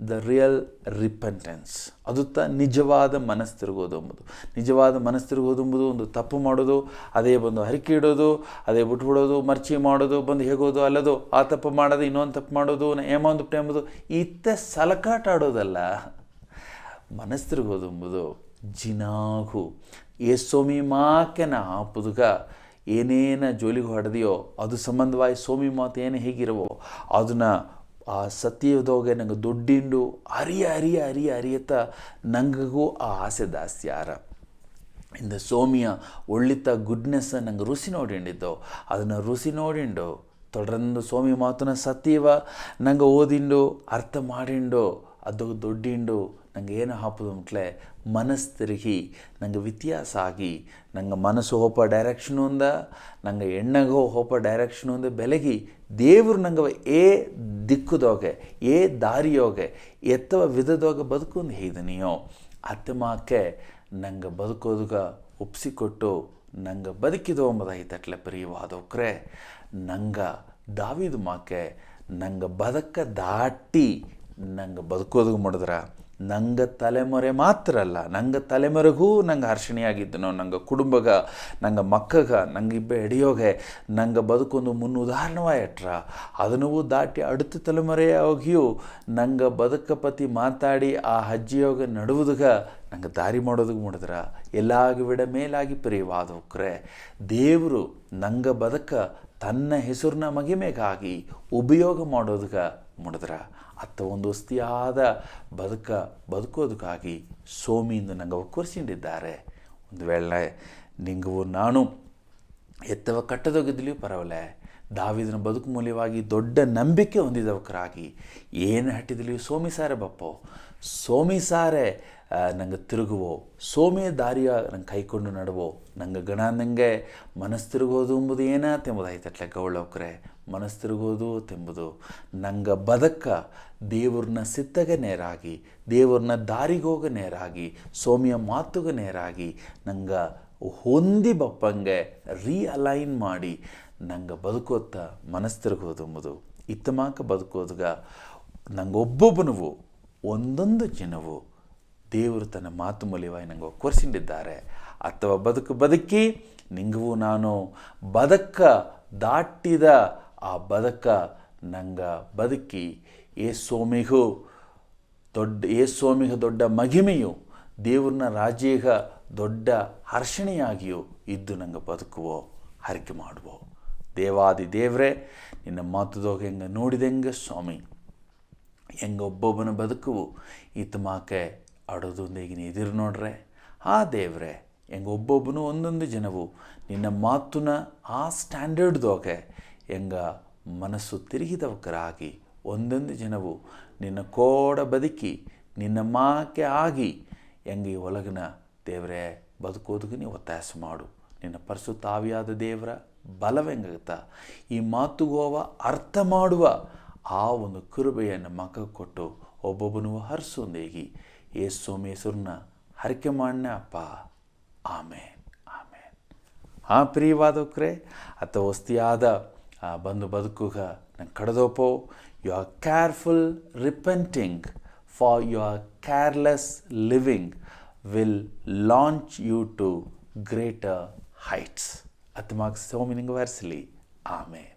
ದ ರಿಯಲ್ ರಿಪೆಂಟೆನ್ಸ್ ಅದುತ್ತ ನಿಜವಾದ ಮನಸ್ಸು ತಿರುಗೋದು ಎಂಬುದು ಒಂದು ತಪ್ಪು ಮಾಡೋದು ಅದೇ ಬಂದು ಹರಿಕೆ ಇಡೋದು ಅದೇ ಬಿಟ್ಬಿಡೋದು ಮರ್ಚಿ ಮಾಡೋದು ಬಂದು ಹೇಗೋದು ಅಲ್ಲದು ಆ ತಪ್ಪು ಮಾಡೋದು ಇನ್ನೊಂದು ತಪ್ಪು ಮಾಡೋದು ಏಮೊಂದು ಎಂಬುದು ಇತ್ತೆ ಸಲಕಾಟ ಆಡೋದಲ್ಲ. ಮನಸ್ಸು ತಿರುಗೋದು ಎಂಬುದು ಜಿನಾಗು ಸೋಮಿ ಮಾಕೆ ನಾ ಆಪುದುಗ ಏನೇನ ಜೋಲಿಗೆ ಹೊಡೆದೆಯೋ ಅದು ಸಂಬಂಧವಾಗಿ ಸೋಮಿ ಮಾತು ಏನು ಹೇಗಿರುವೋ ಅದನ್ನ ಆ ಸತ್ಯದೋಗೆ ನಂಗೆ ದುಡ್ಡಿಂಡು ಅರಿಯತ್ತ ನಂಗೂ ಆ ಆಸೆ ಜಾಸ್ತಿ ಆರ ಇಂದ ಸೋಮಿಯ ಒಳ್ಳಿತ ಗುಡ್ನೆಸ್ ನಂಗೆ ರುಚಿ ನೋಡಿಂಡಿದ್ದೋ ಅದನ್ನು ರುಚಿ ನೋಡಿಂಡು ತೊಡರಂದು ಸೋಮಿ ಮಾತನ್ನ ಸತ್ಯವ ನಂಗೆ ಓದಿಂಡು ಅರ್ಥ ಮಾಡಿಂಡು ಅದು ದೊಡ್ಡಿಂಡು ನಂಗೆ ಏನು ಹಾಪುದು ಅಂಟ್ಲೆ ಮನಸ್ಸು ತಿರುಗಿ ನಂಗೆ ವ್ಯತ್ಯಾಸ ಆಗಿ ನಂಗೆ ಮನಸ್ಸು ಹೋಪ ಡೈರೆಕ್ಷನು ಅಂದ ನಂಗೆ ಎಣ್ಣಗೋ ಹೋಪ ಡೈರೆಕ್ಷನು ಅಂದ ಬೆಲಗಿ ದೇವ್ರು ನಂಗೆ ದಿಕ್ಕುದೋಗೆ ದಾರಿಯೋಗೆ ಎತ್ತವ ವಿಧದೋಗೆ ಬದುಕುಂದು ಹೇಳಿದನಿಯೋ ಅತ್ತೆ ಮಾಕೆ ನಂಗೆ ಬದುಕೋದುಗ ಒಪ್ಸಿಕೊಟ್ಟು ನಂಗೆ ಬದುಕಿದೋ ಎಂಬುದಾಯ್ತಟ್ಲೆ ಪ್ರಿಯವಾದವ್ರೆ. ನಂಗೆ ದಾವಿದು ಮಾಕೆ ನಂಗೆ ಬದುಕ ದಾಟಿ ನಂಗೆ ಬದುಕೋದು ಮಾಡಿದ್ರ ನಂಗೆ ತಲೆಮೊರೆ ಮಾತ್ರ ಅಲ್ಲ ನಂಗೆ ತಲೆಮೊರೆಗೂ ನಂಗೆ ಹರ್ಷಣೆಯಾಗಿದ್ದನೋ ನಂಗೆ ಕುಟುಂಬಗ ನಂಗೆ ಮಕ್ಕಗ ನಂಗೆ ಇಬ್ಬ ಹಿಡಿಯೋಗೆ ನಂಗೆ ಬದುಕೊಂದು ಉದಾಹರಣೆವಾಯಟ್ರ ಅದನ್ನೂ ದಾಟಿ அடுத்த ತಲೆಮೊರೆಯಾಗಿಯೂ ನಂಗೆ ಬದುಕಪತಿ ಮಾತಾಡಿ ಆ ಹಜ್ಜಿಯೋಗ ನಡುವುದಗ ನಂಗೆ ದಾರಿ ಮಾಡೋದಕ್ಕೆ ಮಾಡಿದ್ರ ಎಲ್ಲಾಗಿ ವಿಡ ಮೇಲಾಗಿ ಪ್ರಿಯವಾದವ್ರೆ. ದೇವರು ನಂಗೆ ಬದುಕ ತನ್ನ ಹೆಸರನ್ನ ಮಗಿಮೆಗಾಗಿ ಉಪಯೋಗ ಮಾಡೋದಕ್ಕೆ ಮಾಡಿದ್ರ ಅತ್ತ ಒಂದು ವಸ್ತಿಯಾದ ಬದುಕೋದಕ್ಕಾಗಿ ಸೋಮಿಯಿಂದ ನಂಗೆ ಕೊರ್ಸಿಕೊಂಡಿದ್ದಾರೆ. ಒಂದು ವೇಳೆ ನಿಂಗೂ ನಾನು ಎತ್ತವ ಕಟ್ಟದೋಗಿದ್ಲಿಯೂ ಪರವಲ್ಲ ದಾವಿದನ ಬದುಕು ಮೂಲವಾಗಿ ದೊಡ್ಡ ನಂಬಿಕೆ ಹೊಂದಿದವಕರಾಗಿ ಏನು ಹಟ್ಟಿದಲಿಯೂ ಸೋಮಿ ಸಾರೆ ಬಪ್ಪೋ ಸೋಮಿ ಸಾರೆ ನಂಗೆ ತಿರುಗುವೋ ಸೋಮಿಯ ದಾರಿಯ ನಂಗೆ ಕೈಕೊಂಡು ನಡುವೋ ನಂಗೆ ಗಣನಂಗೆ ಮನಸ್ಸು ತಿರುಗೋದು ಎಂಬುದು ಏನಾತೆಂಬುದಾಯ್ತಟ್ಲೆ ಗೌಳವ್ರೆ. ಮನಸ್ಸು ತಿರುಗೋದು ತೆಂಬುದು ನಂಗೆ ಬದಕ ದೇವ್ರನ್ನ ಸಿತ್ತಗೆ ನೇರಾಗಿ ದೇವ್ರನ್ನ ದಾರಿಗೋಗ ನೇರಾಗಿ ಸೋಮಿಯ ಮಾತುಗೆ ನೇರಾಗಿ ನಂಗೆ ಹೊಂದಿ ಬಪ್ಪಂಗೆ ರೀಅಲೈನ್ ಮಾಡಿ ನಂಗೆ ಬದುಕೋತ್ತ ಮನಸ್ಸು ತಿರುಗೋದು ಎಂಬುದು ಇತ್ತಮಾಕ ಬದುಕೋದ್ಗ ನಂಗೊಬ್ಬೊಬ್ಬನವು ಒಂದೊಂದು ಜನವು ದೇವರು ತನ್ನ ಮಾತು ಮೂಲವಾಗಿ ನಂಗೆ ಕೊರ್ಸಿಕೊಂಡಿದ್ದಾರೆ. ಅಥವಾ ಬದುಕಿ ನಿಂಗೂ ನಾನು ದಾಟಿದ ಆ ನಂಗೆ ಬದುಕಿ ಸ್ವಾಮಿಗೂ ದೊಡ್ಡ ಮಹಿಮೆಯು ದೇವ್ರನ್ನ ರಾಜ್ಯಗ ದೊಡ್ಡ ಹರ್ಷಣೆಯಾಗಿಯೋ ಇದ್ದು ನಂಗೆ ಬದುಕುವೋ ಹರಕೆ ಮಾಡುವೋ. ದೇವಾದಿ ದೇವ್ರೆ, ನಿನ್ನ ಮಾತುದೋಗ ಹೆಂಗೆ ನೋಡಿದೆಂಗೆ ಸ್ವಾಮಿ, ಹೆಂಗೆ ಒಬ್ಬೊಬ್ಬನ ಬದುಕುವು ಈತ ಮಾಕೆ ಆಡೋದೊಂದಿಗೆ ಎದಿರು ನೋಡ್ರೆ. ಆ ದೇವ್ರೆ, ಹೆಂಗೆ ಒಬ್ಬೊಬ್ಬನು ಒಂದೊಂದು ಜನವು ನಿನ್ನ ಮಾತುನ ಆ ಸ್ಟ್ಯಾಂಡರ್ಡ್ದೋಗೆ ಹೆಂಗೆ ಮನಸ್ಸು ತಿರುಗಿದವಕರಾಗಿ ಒಂದೊಂದು ಜನವು ನಿನ್ನ ಕೋಡ ಬದುಕಿ ನಿನ್ನ ಮಾಕೆ ಆಗಿ ಹೆಂಗೆ ಈ ಒಳಗಿನ ದೇವರೇ ಬದುಕೋದಕ್ಕೆ ನೀವು ಒತ್ತಾಯ ಮಾಡು. ನಿನ್ನ ಪರಿಶುದ್ಧ ಆವಿಯಾದ ದೇವರ ಬಲವೆಂಗತ್ತ ಈ ಮಾತುಗೋವ ಅರ್ಥ ಮಾಡುವ ಆ ಒಂದು ಕೃಪೆಯನ್ನು ಮಕ್ಕ ಕೊಟ್ಟು ಒಬ್ಬೊಬ್ಬನು ಹರಿಸೊಂದೇಗಿ ಯೇಸು ಹೆಸರನ್ನ ಹರಕೆ ಮಾಡನೆ ಅಪ್ಪ. ಆಮೇನ್ ಆಮೇನ್. ಪ್ರಿಯವಾದವ್ರೆ, ಅಥವಾ ವಸ್ತಿಯಾದ ಬಂದು ಬದುಕುಗ ನಂಗೆ ಕಳೆದೋಪೋ. You are careful repenting for your careless living will launch you to greater heights. Atmak so meaning versely. Amen.